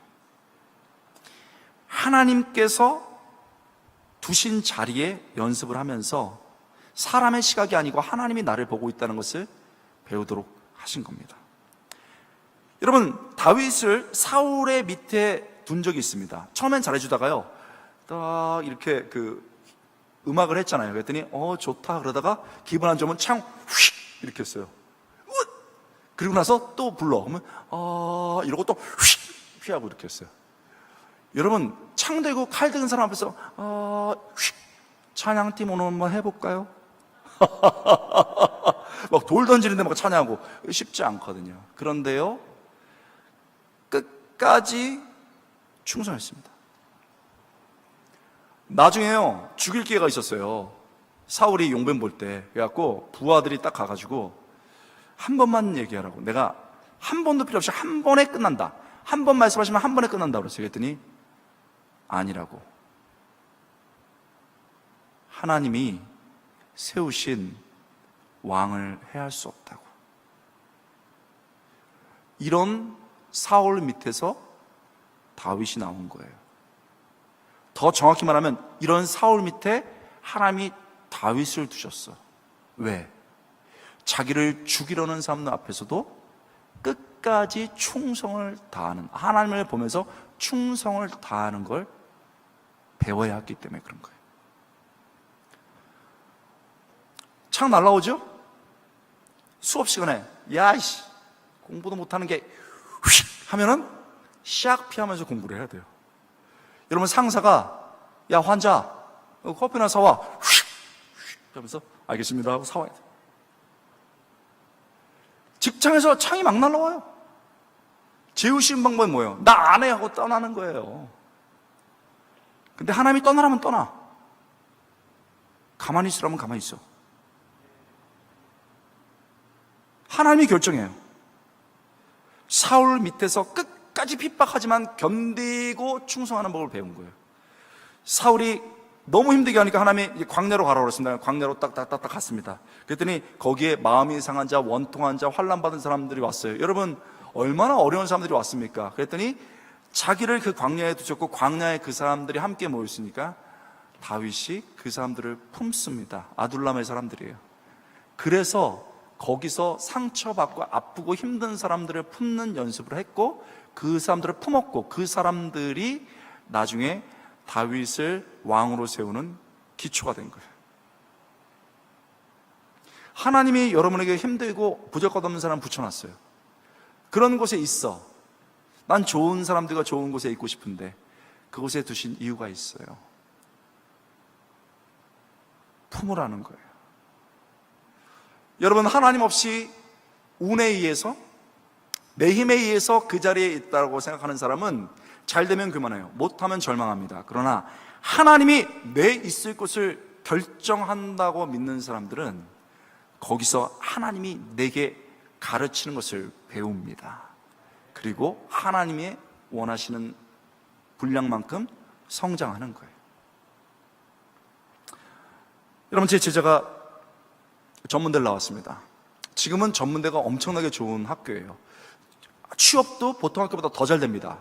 하나님께서 두신 자리에 연습을 하면서 사람의 시각이 아니고 하나님이 나를 보고 있다는 것을 배우도록 하신 겁니다. 여러분, 다윗을 사울의 밑에 둔 적이 있습니다. 처음엔 잘해주다가요, 딱 이렇게 음악을 했잖아요. 그랬더니 좋다 그러다가 기분 안 좋으면 창 휙 이렇게 했어요. 그리고 나서 또 불러. 그러면 이러고 또 휙 피하고 이렇게 했어요. 여러분, 창 들고 칼 든 사람 앞에서 휙 찬양팀 오늘 한번 해볼까요? 막 돌 던지는데 막 찬양하고 쉽지 않거든요. 그런데요, 끝까지 충성했습니다. 나중에요, 죽일 기회가 있었어요. 사울이 용변 볼 때. 그래갖고 부하들이 딱 가가지고 한 번만 얘기하라고. 내가 한 번도 필요 없이 한 번에 끝난다. 한 번 말씀하시면 한 번에 끝난다 그랬어요. 그랬더니 아니라고. 하나님이 세우신 왕을 해할 수 없다고. 이런 사울 밑에서 다윗이 나온 거예요. 더 정확히 말하면 이런 사울 밑에 하나님이 다윗을 두셨어. 왜? 자기를 죽이려는 사람들 앞에서도 끝까지 충성을 다하는, 하나님을 보면서 충성을 다하는 걸 배워야 했기 때문에 그런 거예요. 창 날라오죠? 수업 시간에 야이씨 공부도 못하는 게 휙 하면은 샥 피하면서 공부를 해야 돼요. 여러분 상사가 야 환자 커피나 사와 휙 하면서 알겠습니다 하고 사와야 돼요. 직장에서 창이 막 날라와요. 재우시는 방법은 뭐예요? 나 안 해 하고 떠나는 거예요. 근데 하나님이 떠나라면 떠나. 가만히 있으라면 가만히 있어. 하나님이 결정해요. 사울 밑에서 끝까지 핍박하지만 견디고 충성하는 법을 배운 거예요. 사울이 너무 힘들게 하니까 하나님이 광야로 가라고 그랬습니다. 광야로 딱딱딱딱 갔습니다. 그랬더니 거기에 마음이 상한 자, 원통한 자, 환난 받은 사람들이 왔어요. 여러분 얼마나 어려운 사람들이 왔습니까? 그랬더니 자기를 그 광야에 두셨고 광야에 그 사람들이 함께 모였으니까 다윗이 그 사람들을 품습니다. 아둘람의 사람들이에요. 그래서 거기서 상처받고 아프고 힘든 사람들을 품는 연습을 했고 그 사람들을 품었고 그 사람들이 나중에 다윗을 왕으로 세우는 기초가 된 거예요. 하나님이 여러분에게 힘들고 부적것없는 사람 붙여놨어요. 그런 곳에 있어. 난 좋은 사람들과 좋은 곳에 있고 싶은데 그곳에 두신 이유가 있어요. 품으라는 거예요. 여러분 하나님 없이 운에 의해서 내 힘에 의해서 그 자리에 있다고 생각하는 사람은 잘 되면 그만해요. 못하면 절망합니다. 그러나 하나님이 내 있을 곳을 결정한다고 믿는 사람들은 거기서 하나님이 내게 가르치는 것을 배웁니다. 그리고 하나님의 원하시는 분량만큼 성장하는 거예요. 여러분 제 제자가 전문대를 나왔습니다. 지금은 전문대가 엄청나게 좋은 학교예요. 취업도 보통 학교보다 더 잘 됩니다.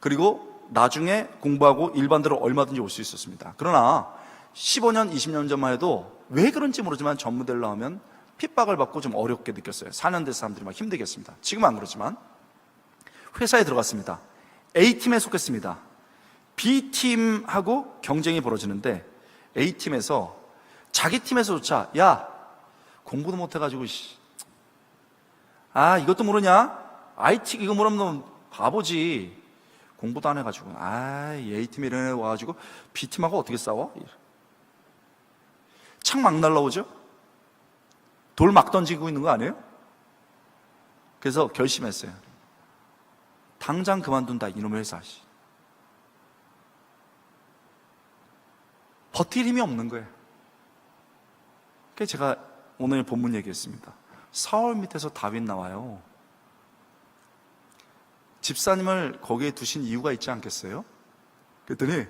그리고 나중에 공부하고 일반대로 얼마든지 올 수 있었습니다. 그러나 15년, 20년 전만 해도 왜 그런지 모르지만 전문대를 나오면 핍박을 받고 좀 어렵게 느꼈어요. 4년 된 사람들이 막 힘들게 했습니다. 지금은 안 그렇지만 회사에 들어갔습니다. A팀에 속했습니다. B팀하고 경쟁이 벌어지는데 A팀에서 자기 팀에서조차 야 공부도 못해가지고 이것도 모르냐? IT 이거 모르면 너 바보지. 공부도 안 해가지고 A팀에 이런 애 와가지고 B팀하고 어떻게 싸워? 창 막 날라오죠? 돌 막 던지고 있는 거 아니에요? 그래서 결심했어요. 당장 그만둔다 이놈의 회사. 버틸 힘이 없는 거예요. 그래서 제가 오늘 본문 얘기했습니다. 사울 밑에서 다윗 나와요. 집사님을 거기에 두신 이유가 있지 않겠어요? 그랬더니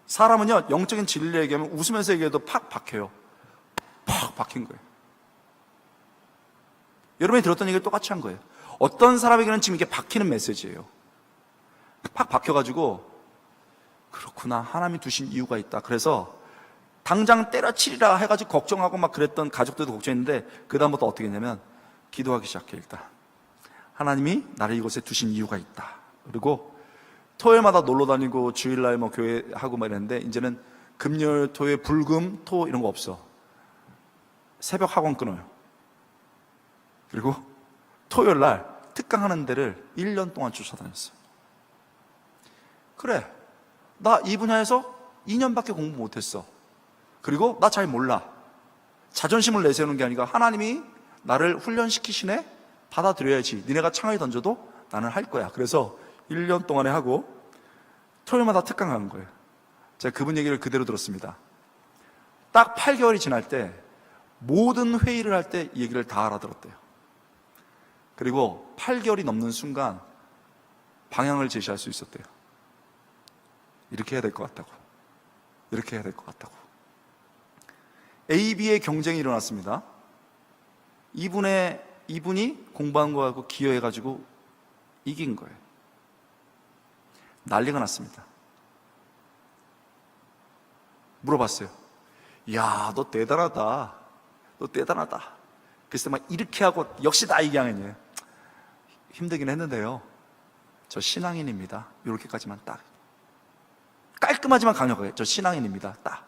사람은요 영적인 진리를 얘기하면 웃으면서 얘기해도 팍 박혀요. 팍 박힌 거예요. 여러분이 들었던 얘기를 똑같이 한 거예요. 어떤 사람에게는 지금 이게 박히는 메시지예요. 팍 박혀가지고 그렇구나 하나님이 두신 이유가 있다. 그래서 당장 때려치리라 해가지고 걱정하고 막 그랬던 가족들도 걱정했는데 그 다음부터 어떻게 했냐면 기도하기 시작해. 일단 하나님이 나를 이곳에 두신 이유가 있다. 그리고 토요일마다 놀러 다니고 주일날 뭐 교회 하고 막 이랬는데 이제는 금요일, 토요일, 불금, 토 이런 거 없어. 새벽 학원 끊어요. 그리고 토요일날 특강하는 데를 1년 동안 쫓아다녔어요. 그래 나 이 분야에서 2년밖에 공부 못했어. 그리고 나 잘 몰라. 자존심을 내세우는 게 아니라 하나님이 나를 훈련시키시네? 받아들여야지. 니네가 창을 던져도 나는 할 거야. 그래서 1년 동안에 하고 토요일마다 특강 가는 거예요. 제가 그분 얘기를 그대로 들었습니다. 딱 8개월이 지날 때 모든 회의를 할 때 이 얘기를 다 알아들었대요. 그리고 8개월이 넘는 순간 방향을 제시할 수 있었대요. 이렇게 해야 될 것 같다고. 이렇게 해야 될 것 같다고. A, B의 경쟁이 일어났습니다. 이분이 공부한 거하고 기여해가지고 이긴 거예요. 난리가 났습니다. 물어봤어요. 야, 너 대단하다. 너 대단하다. 그래서 막 이렇게 하고 역시 나 이강인이에요. 힘들긴 했는데요. 저 신앙인입니다. 이렇게까지만 딱. 깔끔하지만 강력하게. 저 신앙인입니다. 딱.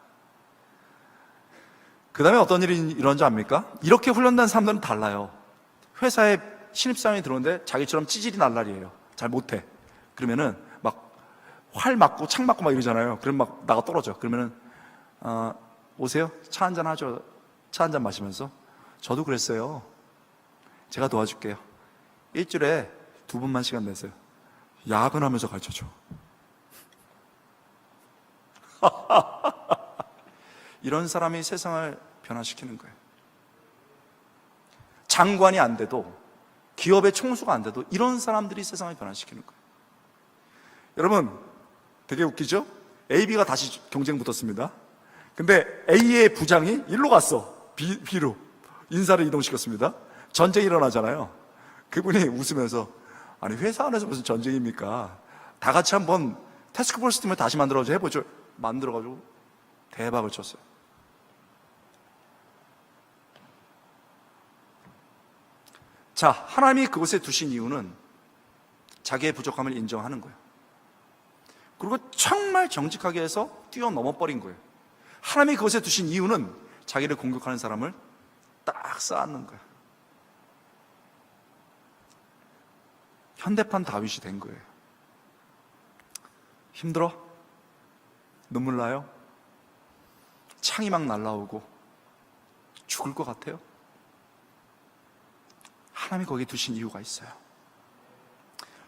그 다음에 어떤 일이 일어난 줄 압니까? 이렇게 훈련된 사람들은 달라요. 회사에 신입사원이 들어오는데 자기처럼 찌질이 날라리예요. 잘 못해. 그러면은 막 활 맞고 창 맞고 막 이러잖아요. 그러면 막 나가 떨어져. 그러면은 오세요? 차 한잔 하죠. 차 한잔 마시면서 저도 그랬어요. 제가 도와줄게요. 일주일에 2번만 시간 내세요. 야근하면서 가르쳐줘. 이런 사람이 세상을 변화시키는 거예요. 장관이 안 돼도, 기업의 총수가 안 돼도 이런 사람들이 세상을 변화시키는 거예요. 여러분, 되게 웃기죠? AB가 다시 경쟁 붙었습니다. 근데 A의 부장이 일로 갔어. B로 인사를 이동시켰습니다. 전쟁이 일어나잖아요. 그분이 웃으면서, 아니 회사 안에서 무슨 전쟁입니까? 다 같이 한번 태스크포스 팀을 다시 만들어가지고 해보죠. 만들어가지고 대박을 쳤어요. 자, 하나님이 그곳에 두신 이유는 자기의 부족함을 인정하는 거예요. 그리고 정말 정직하게 해서 뛰어넘어 버린 거예요. 하나님이 그곳에 두신 이유는 자기를 공격하는 사람을 딱 쌓는 거예요. 현대판 다윗이 된 거예요. 힘들어? 눈물 나요? 창이 막 날라오고 죽을 것 같아요? 하나님이 거기에 두신 이유가 있어요.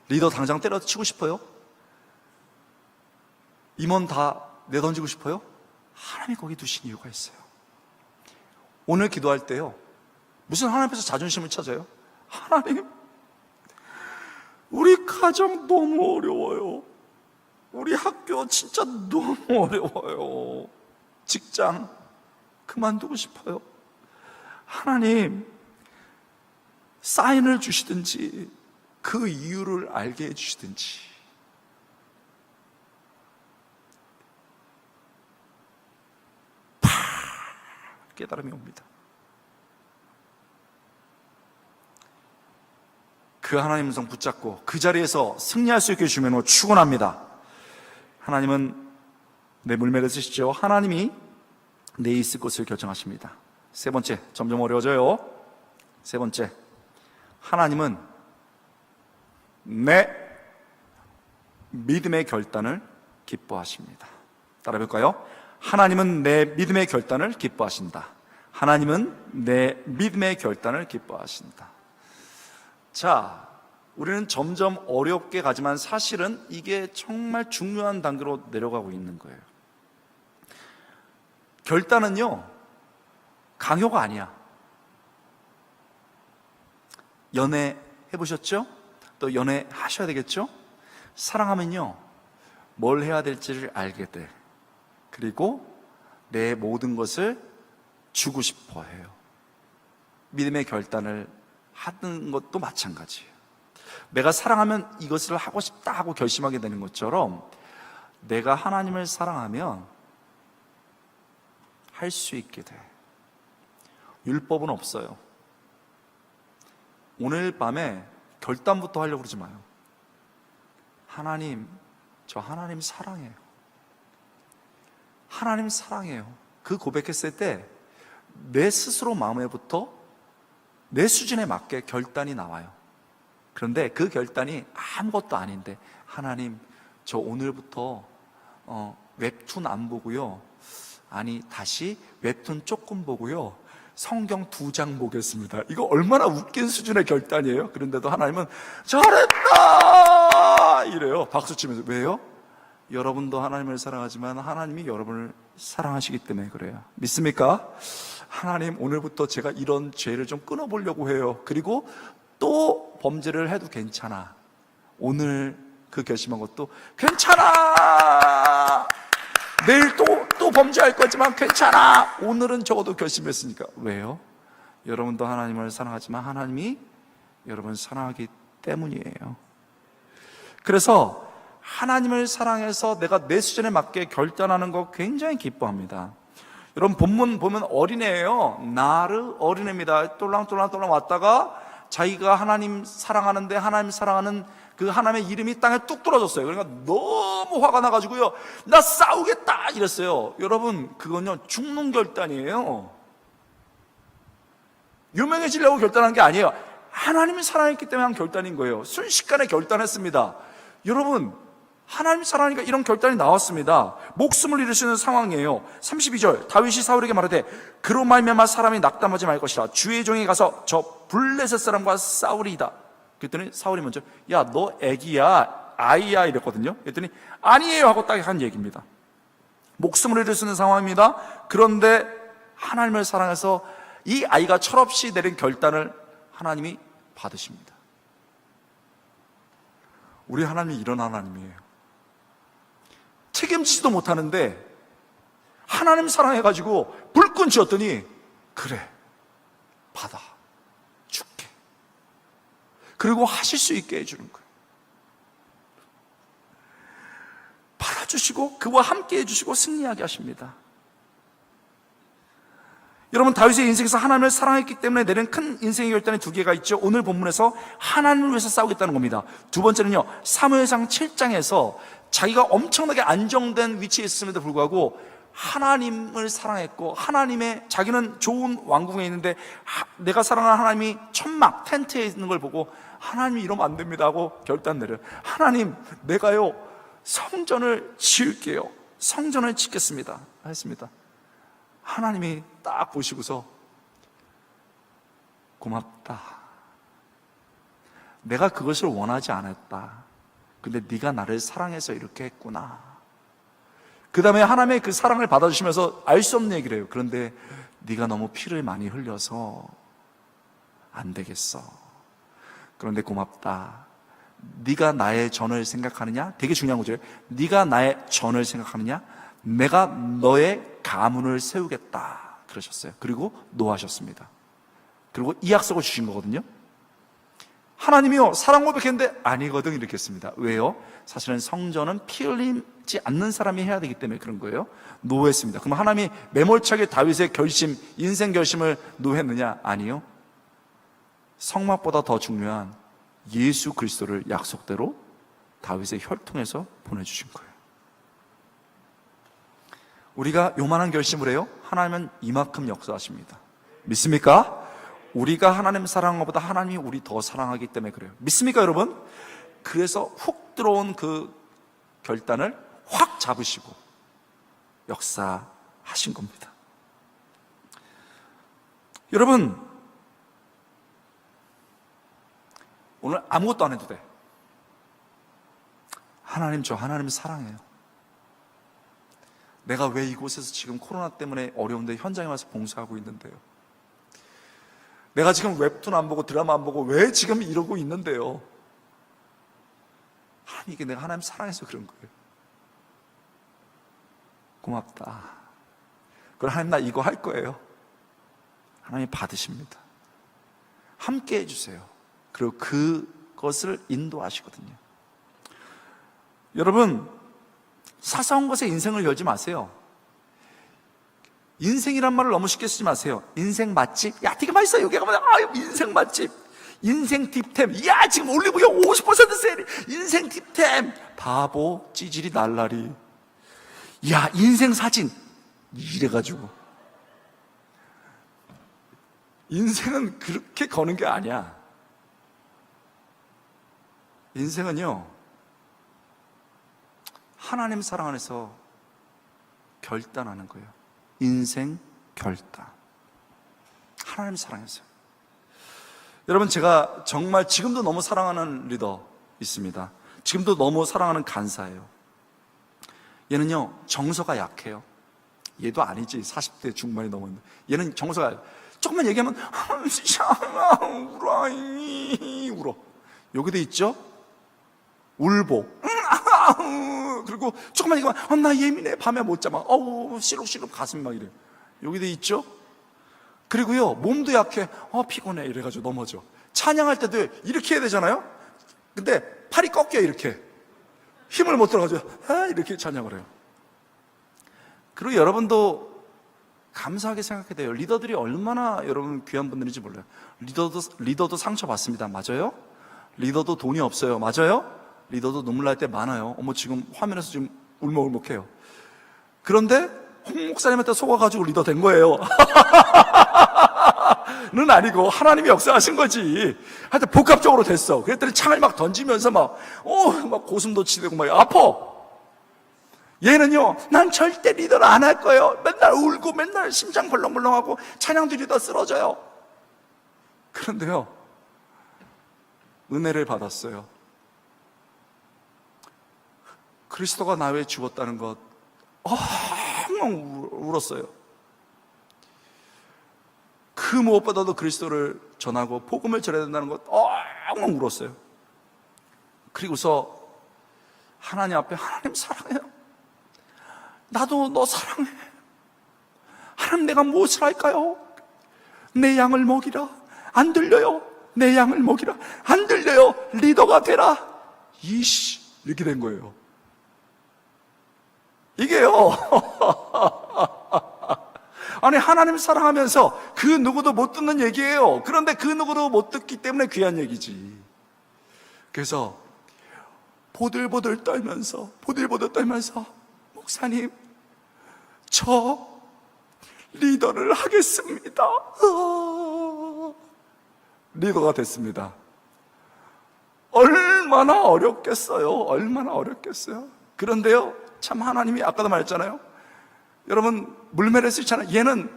리더 당장 때려치고 싶어요? 임원 다 내던지고 싶어요? 하나님이 거기에 두신 이유가 있어요. 오늘 기도할 때요, 무슨 하나님 앞에서 자존심을 찾아요? 하나님, 우리 가정 너무 어려워요. 우리 학교 진짜 너무 어려워요. 직장 그만두고 싶어요. 하나님, 사인을 주시든지 그 이유를 알게 해주시든지. 깨달음이 옵니다. 그 하나님 음성 붙잡고 그 자리에서 승리할 수 있게 주면 축원합니다. 하나님은 내 물매를 쓰시죠. 하나님이 내 있을 곳을 결정하십니다. 세 번째, 점점 어려워져요. 세 번째, 하나님은 내 믿음의 결단을 기뻐하십니다. 따라해볼까요? 하나님은 내 믿음의 결단을 기뻐하신다. 하나님은 내 믿음의 결단을 기뻐하신다. 자, 우리는 점점 어렵게 가지만 사실은 이게 정말 중요한 단계로 내려가고 있는 거예요. 결단은요, 강요가 아니야. 연애 해보셨죠? 또 연애 하셔야 되겠죠? 사랑하면요, 뭘 해야 될지를 알게 돼. 그리고 내 모든 것을 주고 싶어 해요. 믿음의 결단을 하는 것도 마찬가지예요. 내가 사랑하면 이것을 하고 싶다 하고 결심하게 되는 것처럼 내가 하나님을 사랑하면 할 수 있게 돼. 율법은 없어요. 오늘 밤에 결단부터 하려고 그러지 마요. 하나님, 저 하나님 사랑해요. 하나님 사랑해요. 그 고백했을 때 내 스스로 마음에부터 내 수준에 맞게 결단이 나와요. 그런데 그 결단이 아무것도 아닌데, 하나님, 저 오늘부터 웹툰 안 보고요, 아니 다시 웹툰 조금 보고요, 성경 2장 보겠습니다. 이거 얼마나 웃긴 수준의 결단이에요. 그런데도 하나님은 잘했다 이래요. 박수 치면서. 왜요? 여러분도 하나님을 사랑하지만 하나님이 여러분을 사랑하시기 때문에 그래요. 믿습니까? 하나님, 오늘부터 제가 이런 죄를 좀 끊어보려고 해요. 그리고 또 범죄를 해도 괜찮아. 오늘 그 결심한 것도 괜찮아. 내일 또 범죄할 거지만 괜찮아. 오늘은 적어도 결심했으니까. 왜요? 여러분도 하나님을 사랑하지만 하나님이 여러분을 사랑하기 때문이에요. 그래서 하나님을 사랑해서 내가 내 수준에 맞게 결단하는 거 굉장히 기뻐합니다. 여러분, 본문 보면 어린애예요. 나르 어린애입니다. 똘랑똘랑 왔다가 자기가 하나님 사랑하는데 하나님 사랑하는 그 하나님의 이름이 땅에 뚝 떨어졌어요. 그러니까 너무 화가 나가지고요, 나 싸우겠다 이랬어요. 여러분, 그건요 죽는 결단이에요. 유명해지려고 결단한 게 아니에요. 하나님을 사랑했기 때문에 한 결단인 거예요. 순식간에 결단했습니다. 여러분, 하나님 사랑하니까 이런 결단이 나왔습니다. 목숨을 잃으시는 상황이에요. 32절, 다윗이 사울에게 말하되 그로 말미암아 사람이 낙담하지 말 것이라. 주의 종이 가서 저 블레셋 사람과 싸우리이다. 그랬더니 사울이 먼저, 야, 너 애기야, 아이야 이랬거든요. 그랬더니 아니에요 하고 딱 한 얘기입니다. 목숨을 잃으시는 상황입니다. 그런데 하나님을 사랑해서 이 아이가 철없이 내린 결단을 하나님이 받으십니다. 우리 하나님이 이런 하나님이에요. 책임지지도 못하는데 하나님 사랑해가지고 불끈 지었더니, 그래, 받아, 줄게. 그리고 하실 수 있게 해주는 거예요. 받아주시고 그와 함께 해주시고 승리하게 하십니다. 여러분, 다윗의 인생에서 하나님을 사랑했기 때문에 내린 큰 인생의 결단이 두 개가 있죠. 오늘 본문에서 하나님을 위해서 싸우겠다는 겁니다. 두 번째는요, 사무엘상 7장에서 자기가 엄청나게 안정된 위치에 있음에도 불구하고 하나님을 사랑했고, 하나님의, 자기는 좋은 왕궁에 있는데 내가 사랑하는 하나님이 천막 텐트에 있는 걸 보고 하나님이 이러면 안 됩니다 하고 결단 내려요. 하나님, 내가요 성전을 지을게요. 성전을 짓겠습니다 했습니다. 하나님이 딱 보시고서 고맙다. 내가 그것을 원하지 않았다. 근데 네가 나를 사랑해서 이렇게 했구나. 그 다음에 하나님의 그 사랑을 받아주시면서 알 수 없는 얘기를 해요. 그런데 네가 너무 피를 많이 흘려서 안 되겠어. 그런데 고맙다. 네가 나의 전을 생각하느냐? 되게 중요한 거죠. 네가 나의 전을 생각하느냐? 내가 너의 가문을 세우겠다 그러셨어요. 그리고 노하셨습니다. 그리고 이 약속을 주신 거거든요. 하나님이요, 사랑 고백했는데 아니거든 이렇게 했습니다. 왜요? 사실은 성전은 피 흘리지 않는 사람이 해야 되기 때문에 그런 거예요. 노했습니다. 그럼 하나님이 매몰차게 다윗의 결심, 인생 결심을 노했느냐? 아니요. 성막보다 더 중요한 예수 그리스도를 약속대로 다윗의 혈통에서 보내주신 거예요. 우리가 요만한 결심을 해요? 하나님은 이만큼 역사하십니다. 믿습니까? 우리가 하나님 사랑한 것보다 하나님이 우리 더 사랑하기 때문에 그래요. 믿습니까, 여러분? 그래서 훅 들어온 그 결단을 확 잡으시고 역사하신 겁니다. 여러분, 오늘 아무것도 안 해도 돼. 하나님, 저 하나님 사랑해요. 내가 왜 이곳에서 지금 코로나 때문에 어려운데 현장에 와서 봉사하고 있는데요. 내가 지금 웹툰 안 보고 드라마 안 보고 왜 지금 이러고 있는데요. 하나님, 이게 내가 하나님 사랑해서 그런 거예요. 고맙다. 그럼 하나님, 나 이거 할 거예요. 하나님 받으십니다. 함께 해주세요. 그리고 그것을 인도하시거든요. 여러분, 사소한 것에 인생을 열지 마세요. 인생이란 말을 너무 쉽게 쓰지 마세요. 인생 맛집? 야, 되게 맛있어요. 여기 가면, 인생 맛집. 인생 팁템. 야, 지금 올리브영 50% 세일. 인생 팁템. 바보, 찌질이 날라리. 야, 인생 사진. 이래가지고. 인생은 그렇게 거는 게 아니야. 인생은요, 하나님 사랑 안에서 결단하는 거예요. 인생 결단. 하나님 사랑해서. 여러분, 제가 정말 지금도 너무 사랑하는 리더 있습니다. 지금도 너무 사랑하는 간사예요. 얘는요, 정서가 약해요. 얘도 아니지, 40대 중반이 넘었는데. 얘는 정서가, 조금만 얘기하면, 울어, 울어. 여기도 있죠? 울보. 그리고 조금만 얘기하면, 나 예민해. 밤에 못 잠아. 시룩시룩 가슴이 막 이래. 여기도 있죠? 그리고요, 몸도 약해. 피곤해. 이래가지고 넘어져. 찬양할 때도 이렇게 해야 되잖아요? 근데 팔이 꺾여, 이렇게. 힘을 못 들어가지고, 이렇게 찬양을 해요. 그리고 여러분도 감사하게 생각해야 돼요. 리더들이 얼마나 여러분 귀한 분들인지 몰라요. 리더도 상처받습니다. 맞아요? 리더도 돈이 없어요. 맞아요? 리더도 눈물 날 때 많아요. 지금 화면에서 지금 울먹울먹해요. 그런데 홍 목사님한테 속아가지고 리더 된 거예요. 는 아니고 하나님이 역사하신 거지. 하여튼 복합적으로 됐어. 그랬더니 창을 막 던지면서 막 고슴도치되고 막 아파. 얘는요, 난 절대 리더를 안 할 거예요. 맨날 울고 맨날 심장 벌렁벌렁하고 찬양도 리더 쓰러져요. 그런데요, 은혜를 받았어요. 그리스도가 나 위해 죽었다는 것 엉엉 울었어요. 그 무엇보다도 그리스도를 전하고 복음을 전해야 된다는 것 엉엉 울었어요. 그리고서 하나님 앞에, 하나님 사랑해요. 나도 너 사랑해. 하나님, 내가 무엇을 할까요? 내 양을 먹이라. 안 들려요. 내 양을 먹이라. 안 들려요. 리더가 되라. 이렇게 된 거예요. 이게요. 아니, 하나님 사랑하면서 그 누구도 못 듣는 얘기예요. 그런데 그 누구도 못 듣기 때문에 귀한 얘기지. 그래서 보들보들 떨면서 목사님, 저 리더를 하겠습니다. 리더가 됐습니다. 얼마나 어렵겠어요. 얼마나 어렵겠어요. 그런데요, 참 하나님이 아까도 말했잖아요. 여러분, 물매를 있잖아요. 얘는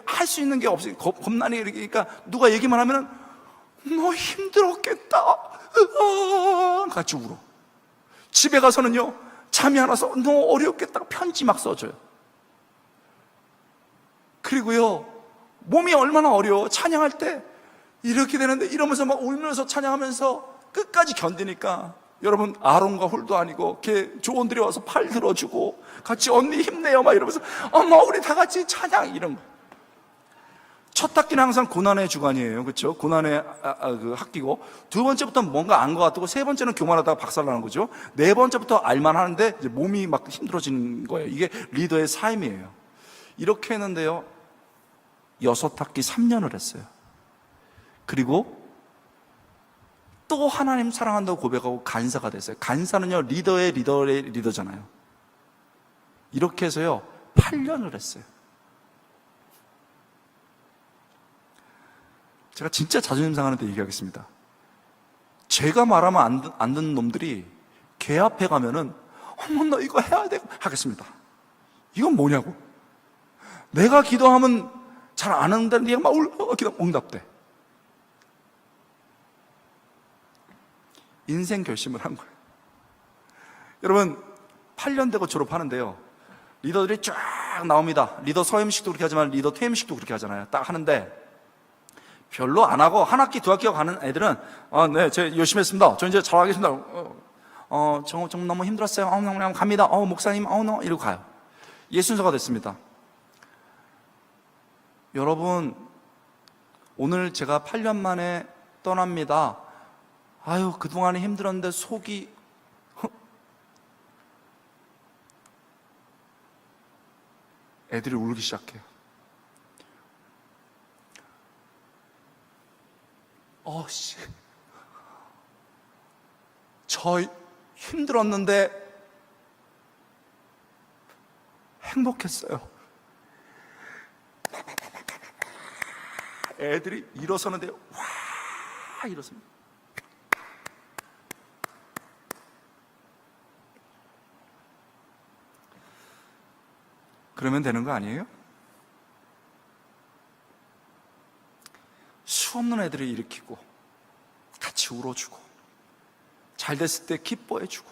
할 수 있는 게 없어요. 겁나니. 그러니까 누가 얘기만 하면은 너 힘들었겠다. 같이 울어. 집에 가서는요, 잠이 안 와서 너 어렵겠다 편지 막 써줘요. 그리고요, 몸이 얼마나 어려워. 찬양할 때 이렇게 되는데 이러면서 막 울면서 찬양하면서 끝까지 견디니까, 여러분, 아론과 홀도 아니고 걔 조원들이 와서 팔 들어주고 같이 언니 힘내요 막 이러면서 엄마 우리 다 같이 찬양, 이런 거. 첫 학기는 항상 고난의 주간이에요. 그렇죠? 고난의 그 학기고, 두 번째부터는 뭔가 안 것 같고, 세 번째는 교만하다가 박살나는 거죠. 네 번째부터 알만 하는데 이제 몸이 막 힘들어지는 거예요. 이게 리더의 삶이에요. 이렇게 했는데요, 6학기 3년을 했어요. 그리고 또 하나님 사랑한다고 고백하고 간사가 됐어요. 간사는요, 리더의 리더잖아요. 이렇게 해서요 8년을 했어요. 제가 진짜 자존심 상하는데 얘기하겠습니다. 제가 말하면 안 듣는 놈들이 걔 앞에 가면은 어머 나 이거 해야 되고 하겠습니다. 이건 뭐냐고. 내가 기도하면 잘 안 한다는데 얘가 막 응답돼. 인생 결심을 한 거예요. 여러분, 8년 되고 졸업하는데요, 리더들이 쫙 나옵니다. 리더 서임식도 그렇게 하지만 리더 퇴임식도 그렇게 하잖아요. 딱 하는데 별로 안 하고 한 학기 두 학기가 가는 애들은 네, 제가 열심히 했습니다. 저 이제 잘하겠습니다. 정 너무 힘들었어요. 너무 갑니다. 목사님, 이러고 가요. 이게 순서가 됐습니다. 여러분, 오늘 제가 8년 만에 떠납니다. 그동안에 힘들었는데 속이 애들이 울기 시작해요. 저 힘들었는데 행복했어요. 애들이 일어서는데 와 일어섭니다. 그러면 되는 거 아니에요? 수 없는 애들을 일으키고 같이 울어주고 잘 됐을 때 기뻐해주고,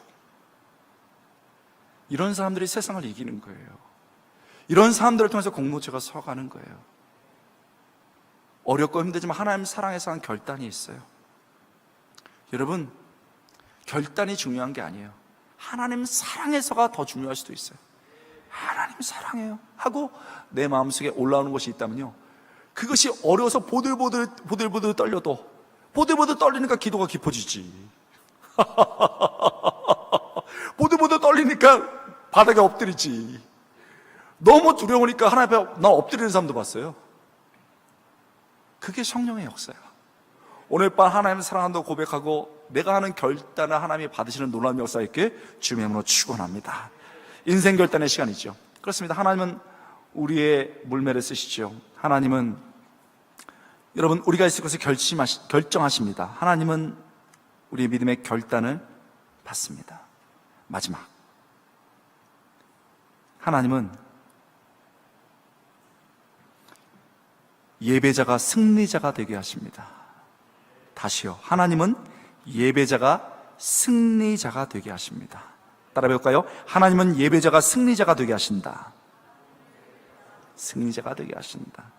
이런 사람들이 세상을 이기는 거예요. 이런 사람들을 통해서 공동체가 서가는 거예요. 어렵고 힘들지만 하나님 사랑에서 한 결단이 있어요. 여러분, 결단이 중요한 게 아니에요. 하나님 사랑에서가 더 중요할 수도 있어요. 하나님 사랑해요 하고 내 마음속에 올라오는 것이 있다면요, 그것이 어려워서 보들보들 떨려도, 보들보들 떨리니까 기도가 깊어지지. 보들보들 떨리니까 바닥에 엎드리지. 너무 두려우니까 하나님 앞에 나 엎드리는 사람도 봤어요. 그게 성령의 역사야. 오늘 밤 하나님 사랑한다고 고백하고 내가 하는 결단을 하나님이 받으시는 놀라운 역사 있게 주님의 이름으로 축원합니다. 인생 결단의 시간이죠. 그렇습니다. 하나님은 우리의 물매를 쓰시죠. 하나님은, 여러분, 우리가 있을 것을 결정하십니다. 하나님은 우리의 믿음의 결단을 받습니다. 마지막, 하나님은 예배자가 승리자가 되게 하십니다. 다시요, 하나님은 예배자가 승리자가 되게 하십니다. 따라 배울까요? 하나님은 예배자가 승리자가 되게 하신다. 승리자가 되게 하신다.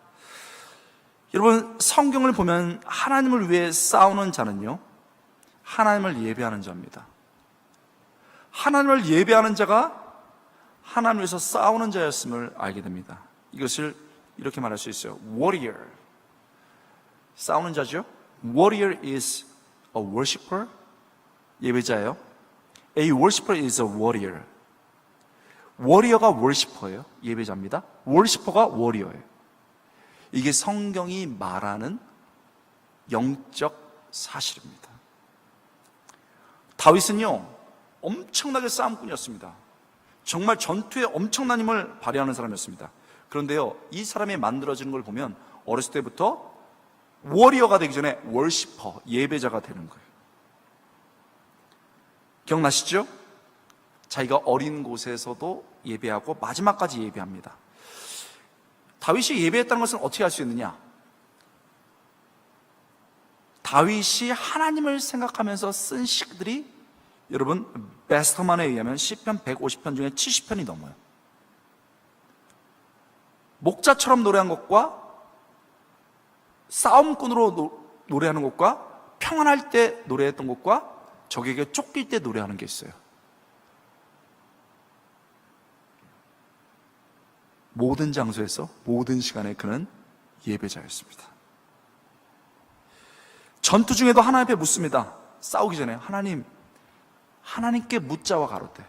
여러분, 성경을 보면 하나님을 위해 싸우는 자는요, 하나님을 예배하는 자입니다. 하나님을 예배하는 자가 하나님을 위해서 싸우는 자였음을 알게 됩니다. 이것을 이렇게 말할 수 있어요. warrior, 싸우는 자죠. warrior is a worshiper, 예배자예요. A worshiper is a warrior. 워리어가 worshiper예요. 예배자입니다. worshiper가 warrior예요. 이게 성경이 말하는 영적 사실입니다. 다윗은요, 엄청나게 싸움꾼이었습니다. 정말 전투에 엄청난 힘을 발휘하는 사람이었습니다. 그런데요, 이 사람이 만들어지는 걸 보면 어렸을 때부터 워리어가 되기 전에 월시퍼, 예배자가 되는 거예요. 기억나시죠? 자기가 어린 곳에서도 예배하고 마지막까지 예배합니다. 다윗이 예배했다는 것은 어떻게 알 수 있느냐? 다윗이 하나님을 생각하면서 쓴 시들이, 여러분, 베스터만에 의하면 시편 150편 중에 70편이 넘어요. 목자처럼 노래한 것과 싸움꾼으로 노래하는 것과 평안할 때 노래했던 것과 적에게 쫓길 때 노래하는 게 있어요. 모든 장소에서 모든 시간에 그는 예배자였습니다. 전투 중에도 하나님 앞에 묻습니다. 싸우기 전에 하나님께 묻자와 가로되.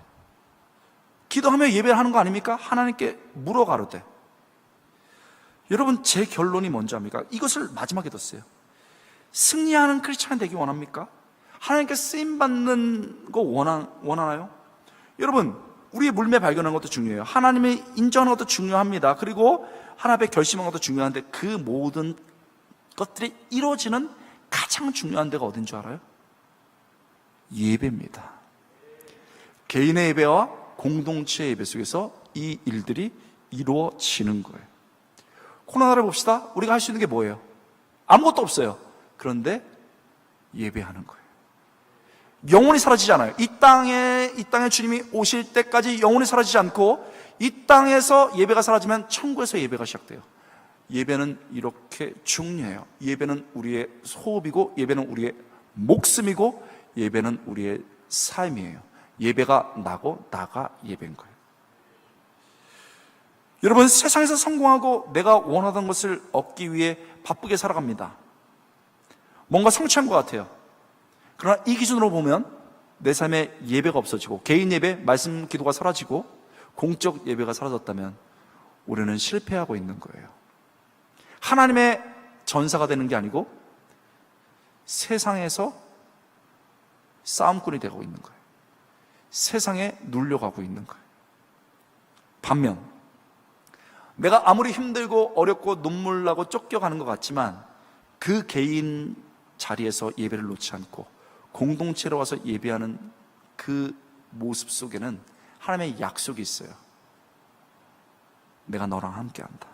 기도하며 예배를 하는 거 아닙니까? 하나님께 물어 가로되. 여러분, 제 결론이 뭔지 압니까? 이것을 마지막에 뒀어요. 승리하는 크리스찬이 되기 원합니까? 하나님께 쓰임받는 거 원하나요? 여러분, 우리의 물매 발견하는 것도 중요해요. 하나님의 인정하는 것도 중요합니다. 그리고 하나님 앞에 결심하는 것도 중요한데, 그 모든 것들이 이루어지는 가장 중요한 데가 어딘 줄 알아요? 예배입니다. 개인의 예배와 공동체의 예배 속에서 이 일들이 이루어지는 거예요. 코로나를 봅시다. 우리가 할 수 있는 게 뭐예요? 아무것도 없어요. 그런데 예배하는 거예요. 영혼이 사라지지 않아요. 이 땅에 주님이 오실 때까지 영혼이 사라지지 않고, 이 땅에서 예배가 사라지면 천국에서 예배가 시작돼요. 예배는 이렇게 중요해요. 예배는 우리의 호흡이고, 예배는 우리의 목숨이고, 예배는 우리의 삶이에요. 예배가 나고 나가 예배인 거예요. 여러분, 세상에서 성공하고 내가 원하던 것을 얻기 위해 바쁘게 살아갑니다. 뭔가 성취한 것 같아요. 그러나 이 기준으로 보면 내 삶에 예배가 없어지고, 개인 예배, 말씀 기도가 사라지고, 공적 예배가 사라졌다면 우리는 실패하고 있는 거예요. 하나님의 전사가 되는 게 아니고 세상에서 싸움꾼이 되고 있는 거예요. 세상에 눌려가고 있는 거예요. 반면 내가 아무리 힘들고 어렵고 눈물 나고 쫓겨가는 것 같지만, 그 개인 자리에서 예배를 놓지 않고 공동체로 와서 예배하는 그 모습 속에는 하나님의 약속이 있어요. 내가 너랑 함께 한다.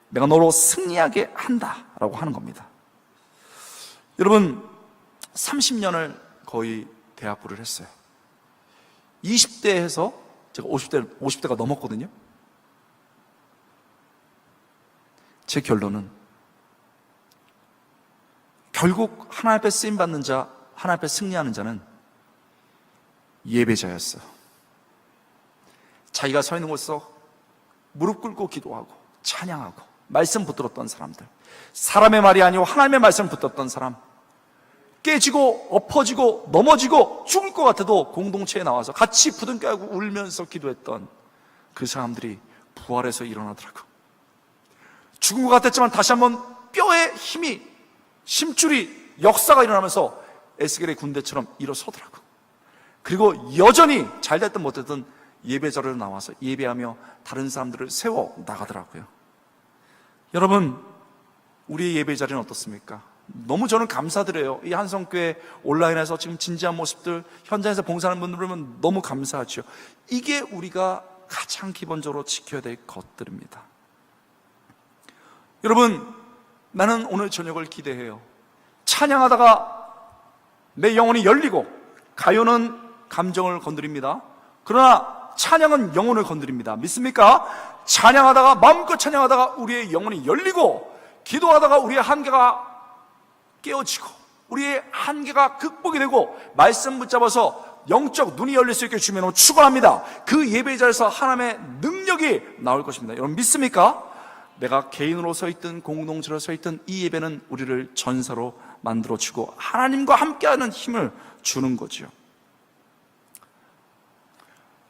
내가 너로 승리하게 한다 라고 하는 겁니다. 여러분, 30년을 거의 대학부를 했어요. 20대 해서 제가 50대가 넘었거든요. 제 결론은 결국 하나님 앞에 쓰임받는 자, 하나님 앞에 승리하는 자는 예배자였어요. 자기가 서 있는 곳에서 무릎 꿇고 기도하고 찬양하고 말씀 붙들었던 사람들, 사람의 말이 아니고 하나님의 말씀 붙들었던 사람, 깨지고 엎어지고 넘어지고 죽을 것 같아도 공동체에 나와서 같이 부둥켜하고 울면서 기도했던 그 사람들이 부활해서 일어나더라고요. 죽은 것 같았지만 다시 한번 뼈에 힘이, 심줄이, 역사가 일어나면서 에스겔의 군대처럼 일어서더라고요. 그리고 여전히 잘됐든 못됐든 예배자로 나와서 예배하며 다른 사람들을 세워 나가더라고요. 여러분, 우리의 예배 자리는 어떻습니까? 너무 저는 감사드려요. 이 한성교회 온라인에서 지금 진지한 모습들, 현장에서 봉사하는 분들 보면 너무 감사하죠. 이게 우리가 가장 기본적으로 지켜야 될 것들입니다. 여러분, 나는 오늘 저녁을 기대해요. 찬양하다가 내 영혼이 열리고, 가요는 감정을 건드립니다. 그러나 찬양은 영혼을 건드립니다. 믿습니까? 찬양하다가, 마음껏 찬양하다가 우리의 영혼이 열리고, 기도하다가 우리의 한계가 깨어지고, 우리의 한계가 극복이 되고, 말씀 붙잡아서 영적 눈이 열릴 수 있게 주면 축원합니다. 그 예배자에서 하나님의 능력이 나올 것입니다. 여러분 믿습니까? 내가 개인으로 서 있든 공동체로 서 있든 이 예배는 우리를 전사로 만들어주고 하나님과 함께하는 힘을 주는 거죠.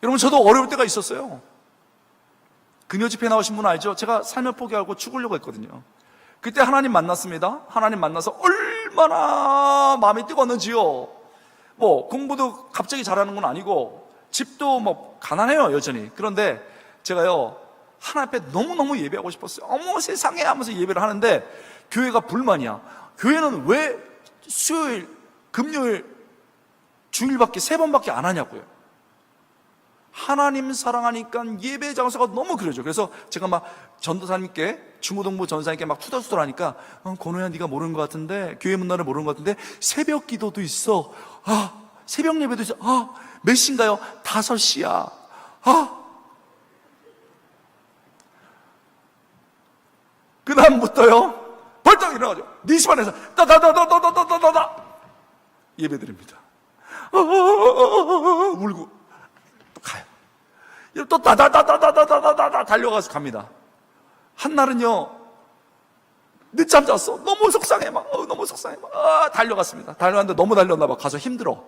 여러분, 저도 어려울 때가 있었어요. 금요 집회 나오신 분 알죠? 제가 삶을 포기하고 죽으려고 했거든요. 그때 하나님 만났습니다. 하나님 만나서 얼마나 마음이 뜨거웠는지요. 뭐 공부도 갑자기 잘하는 건 아니고 집도 뭐 가난해요, 여전히. 그런데 제가요, 하나님 앞에 너무너무 예배하고 싶었어요. 어머 세상에 하면서 예배를 하는데 교회가 불만이야. 교회는 왜 수요일, 금요일, 주일밖에 3번밖에 안 하냐고요. 하나님 사랑하니까 예배 장소가 너무 그려져. 그래서 제가 막 전도사님께, 중고등부 전사님께 막 투덜투덜하니까 권호야, 네가 모르는 것 같은데, 교회 문화를 모르는 것 같은데 새벽 기도도 있어. 새벽 예배도 있어. 몇 시인가요? 5시야. 그 다음부터요, 벌떡 일어나가지고 4시 반에서 따다다다다다다다다 예배 드립니다. 울고 또 가요. 또 다다다다다다다다 달려가서 갑니다. 한날은요, 늦잠 잤어. 너무 속상해. 너무 속상해. 달려갔습니다. 달려갔는데 너무 달렸나 봐. 가서 힘들어.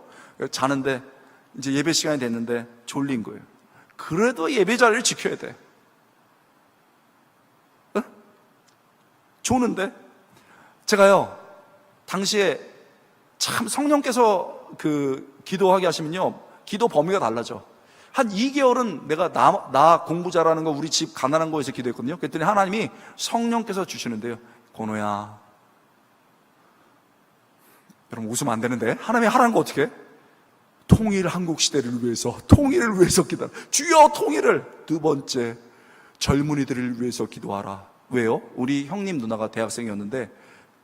자는데 이제 예배 시간이 됐는데 졸린 거예요. 그래도 예배 자리를 지켜야 돼. 좋은데 제가요, 당시에 참 성령께서 기도하게 하시면요, 기도 범위가 달라져. 한 2개월은 내가 나 공부 잘하는 거, 우리 집 가난한 거에서 기도했거든요. 그랬더니 하나님이 성령께서 주시는데요, 권호야, 여러분 웃으면 안 되는데 하나님이 하라는 거 어떻게 해? 통일 한국 시대를 위해서, 통일을 위해서 기도하라. 주여 통일을. 2번째, 젊은이들을 위해서 기도하라. 왜요? 우리 형님 누나가 대학생이었는데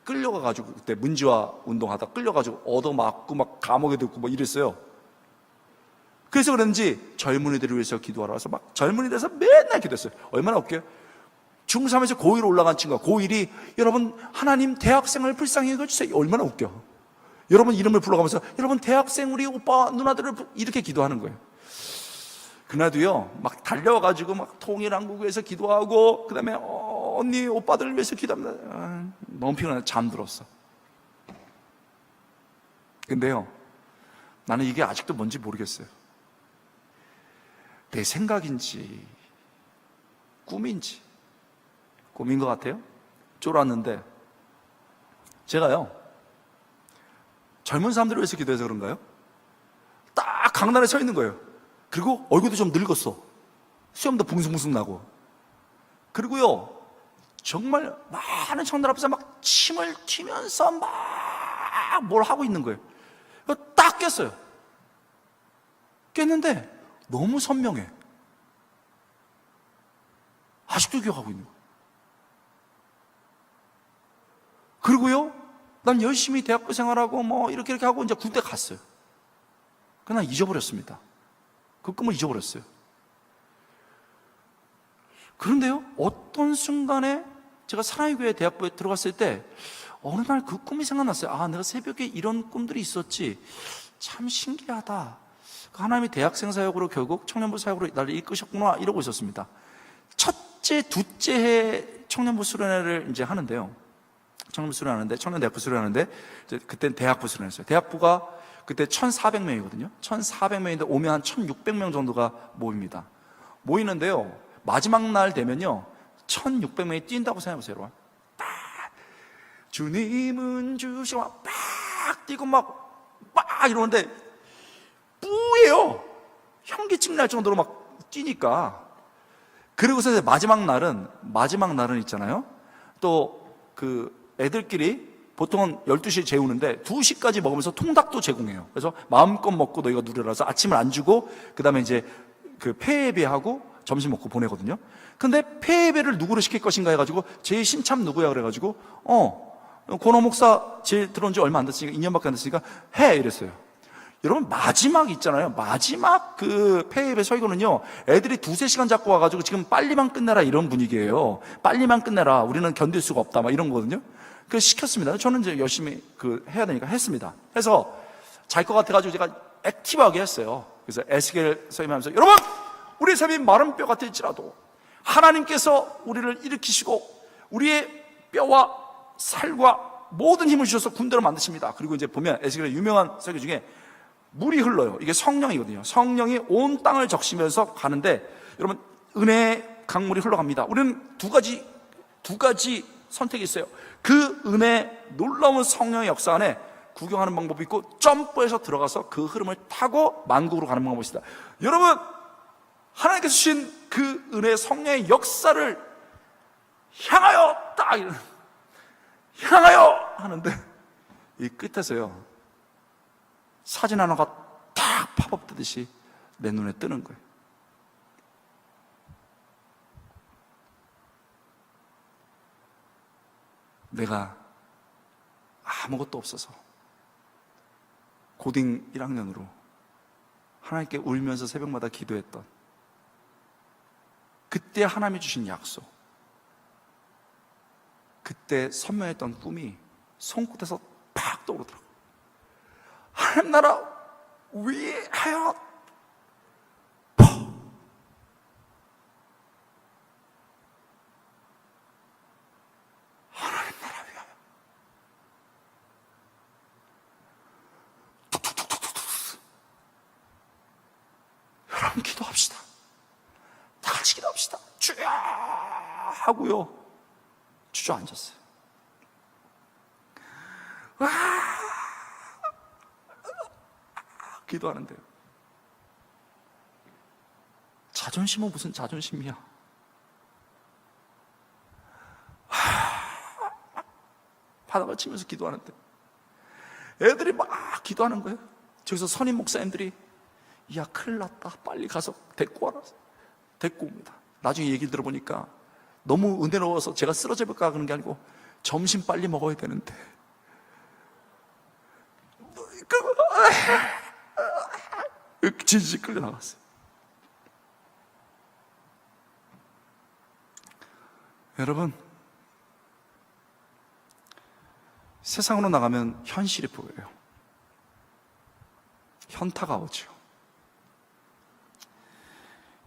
끌려가가지고 그때 문지화 운동하다 끌려가지고 얻어맞고 막 감옥에 듣고 뭐 이랬어요. 그래서 그런지 젊은이들을 위해서 기도하라 해서 막 젊은이들에서 맨날 기도했어요. 얼마나 웃겨요? 중3에서 고1 올라간 친구가 고1이 여러분 하나님 대학생을 불쌍히 여겨주세요. 얼마나 웃겨. 여러분 이름을 불러가면서 여러분 대학생 우리 오빠 누나들을 이렇게 기도하는 거예요. 그날도요, 막 달려가지고 막 통일한국에서 기도하고, 그 다음에 언니 오빠들을 위해서 기도합니다. 너무 피곤해. 잠들었어. 근데요, 나는 이게 아직도 뭔지 모르겠어요. 내 생각인지 꿈인지. 꿈인 것 같아요. 쫄았는데 제가요, 젊은 사람들을 위해서 기도해서 그런가요? 딱 강단에 서 있는 거예요. 그리고 얼굴도 좀 늙었어. 수염도 붕숭붕숭 나고. 그리고요, 정말 많은 청년 앞에서 막 침을 튀면서 막 뭘 하고 있는 거예요. 딱 깼어요. 깼는데 너무 선명해. 아직도 기억하고 있는 거예요. 그리고요, 난 열심히 대학교 생활하고 뭐 이렇게 하고 이제 군대 갔어요. 그냥 잊어버렸습니다. 그 꿈을 잊어버렸어요. 그런데요, 어떤 순간에 제가 사랑의 교회 대학부에 들어갔을 때 어느 날 그 꿈이 생각났어요. 아, 내가 새벽에 이런 꿈들이 있었지. 참 신기하다. 하나님이 대학생 사역으로 결국 청년부 사역으로 나를 이끄셨구나, 이러고 있었습니다. 첫째, 둘째 해 청년부 수련회를 이제 하는데요. 청년부 수련하는데, 청년대학부 수련하는데, 그땐 대학부 수련했어요. 대학부가 그때 1,400명이거든요. 1,400명인데 오면 한 1,600명 정도가 모입니다. 모이는데요, 마지막 날 되면요, 1,600명이 뛴다고 생각해보세요, 여러분. 빡! 주님은 주시고 빡! 뛰고 막 이러는데 뿌예요. 현기증 날 정도로 막 뛰니까. 그리고서 마지막 날은 있잖아요. 또 그 애들끼리 보통은 12시에 재우는데 2시까지 먹으면서 통닭도 제공해요. 그래서 마음껏 먹고 너희가 누려라서 아침을 안 주고 그 다음에 이제 그 폐예배하고 점심 먹고 보내거든요. 근데 폐예배를 누구로 시킬 것인가 해가지고 제일 신참 누구야 그래가지고 권호 목사 제일 들어온 지 얼마 안 됐으니까 2년밖에 안 됐으니까 해 이랬어요. 여러분 마지막 있잖아요. 마지막 그 폐예배 설교는요, 애들이 2-3시간 잡고 와가지고 지금 빨리만 끝내라 이런 분위기예요. 빨리만 끝내라, 우리는 견딜 수가 없다 막 이런 거거든요. 그래서 시켰습니다. 저는 이제 열심히 해야 되니까 했습니다. 해서 잘 것 같아가지고 제가 액티브하게 했어요. 그래서 에스겔 서임하면서 여러분, 우리 삶이 마른 뼈 같을지라도 하나님께서 우리를 일으키시고 우리의 뼈와 살과 모든 힘을 주셔서 군대로 만드십니다. 그리고 이제 보면 에스겔의 유명한 설교 중에 물이 흘러요. 이게 성령이거든요. 성령이 온 땅을 적시면서 가는데 여러분, 은혜의 강물이 흘러갑니다. 우리는 두 가지 선택이 있어요. 그 은혜 놀라운 성령의 역사 안에 구경하는 방법이 있고 점프해서 들어가서 그 흐름을 타고 만국으로 가는 방법이 있습니다. 여러분, 하나님께서 주신 그 은혜 성령의 역사를 향하여 향하여 하는데 이 끝에서요, 사진 하나가 탁 팝업되듯이 내 눈에 뜨는 거예요. 내가 아무것도 없어서 고딩 1학년으로 하나님께 울면서 새벽마다 기도했던 그때 하나님이 주신 약속, 그때 선명했던 꿈이 손끝에서 팍 떠오르더라고요. 하나님 나라 위하여 하나님 나라 위하여 툭툭툭툭툭. 여러분 기도합시다. 다 같이 기도합시다. 주여 하고요, 주저앉았어요. 와, 기도하는데요, 자존심은 무슨 자존심이야. 바닥을 치면서 기도하는데 애들이 막 기도하는 거예요. 저기서 선임 목사님들이 야 큰일 났다, 빨리 가서 데리고 와라. 데리고 옵니다. 나중에 얘기를 들어보니까 너무 은혜로워서 제가 쓰러져 볼까 그런 게 아니고 점심 빨리 먹어야 되는데 질질 끌려 나갔어요. 여러분, 세상으로 나가면 현실이 보여요. 현타가 오죠.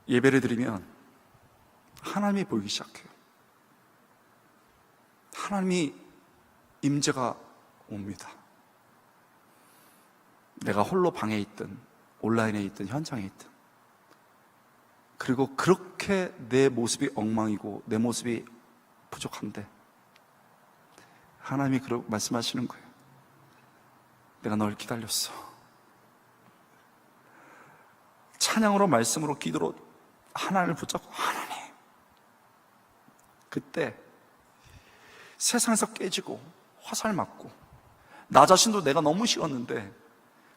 예배를 드리면 하나님이 보이기 시작해요. 하나님이 임재가 옵니다. 내가 홀로 방에 있든 온라인에 있든 현장에 있든, 그리고 그렇게 내 모습이 엉망이고 내 모습이 부족한데 하나님이 그렇게 말씀하시는 거예요. 내가 널 기다렸어. 찬양으로, 말씀으로, 기도로 하나님을 붙잡고 하나님, 그때 세상에서 깨지고 화살 맞고 나 자신도 내가 너무 싫었는데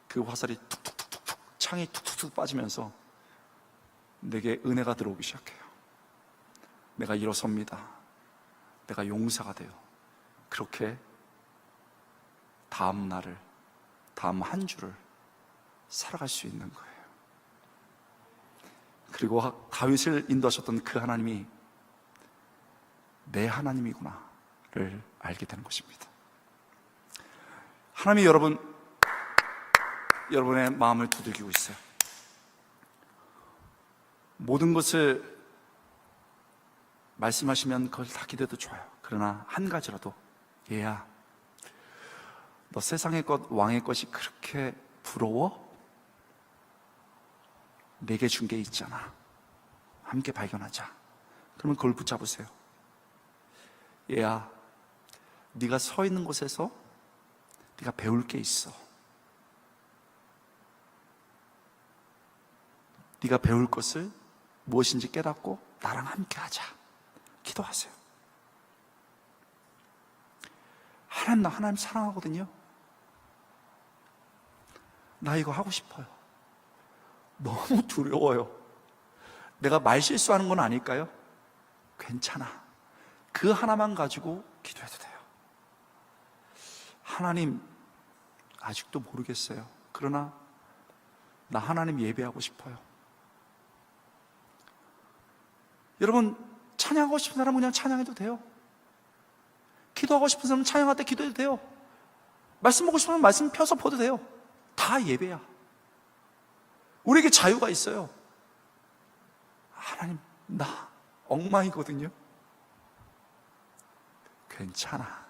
그 화살이 툭툭툭툭, 창이 툭툭툭 빠지면서 내게 은혜가 들어오기 시작해요. 내가 일어섭니다. 내가 용사가 돼요. 그렇게 다음 날을, 다음 한 주를 살아갈 수 있는 거예요. 그리고 다윗을 인도하셨던 그 하나님이 내 하나님이구나를 알게 되는 것입니다. 하나님이 여러분의 마음을 두들기고 있어요. 모든 것을 말씀하시면 그걸 다 기대도 좋아요. 그러나 한 가지라도, 얘야, 너 세상의 것, 왕의 것이 그렇게 부러워? 내게 준 게 있잖아. 함께 발견하자. 그러면 그걸 붙잡으세요. 얘야, 네가 서 있는 곳에서 네가 배울 게 있어. 네가 배울 것을 무엇인지 깨닫고 나랑 함께 하자. 기도하세요. 나 하나님 사랑하거든요. 나 이거 하고 싶어요. 너무 두려워요. 내가 말 실수하는 건 아닐까요? 괜찮아. 그 하나만 가지고 기도해도 돼요. 하나님, 아직도 모르겠어요. 그러나 나 하나님 예배하고 싶어요. 여러분, 찬양하고 싶은 사람은 그냥 찬양해도 돼요. 기도하고 싶은 사람은 찬양할 때 기도해도 돼요. 말씀 보고 싶으면 말씀 펴서 보도 돼요. 다 예배야. 우리에게 자유가 있어요. 하나님, 나 엉망이거든요. 괜찮아.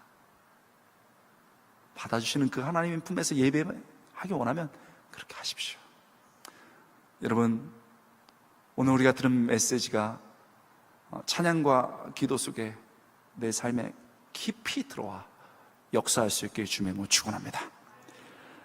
받아주시는 그 하나님의 품에서 예배하기 원하면 그렇게 하십시오. 여러분, 오늘 우리가 들은 메시지가 찬양과 기도 속에 내 삶에 깊이 들어와 역사할 수 있게 주님을 축원합니다.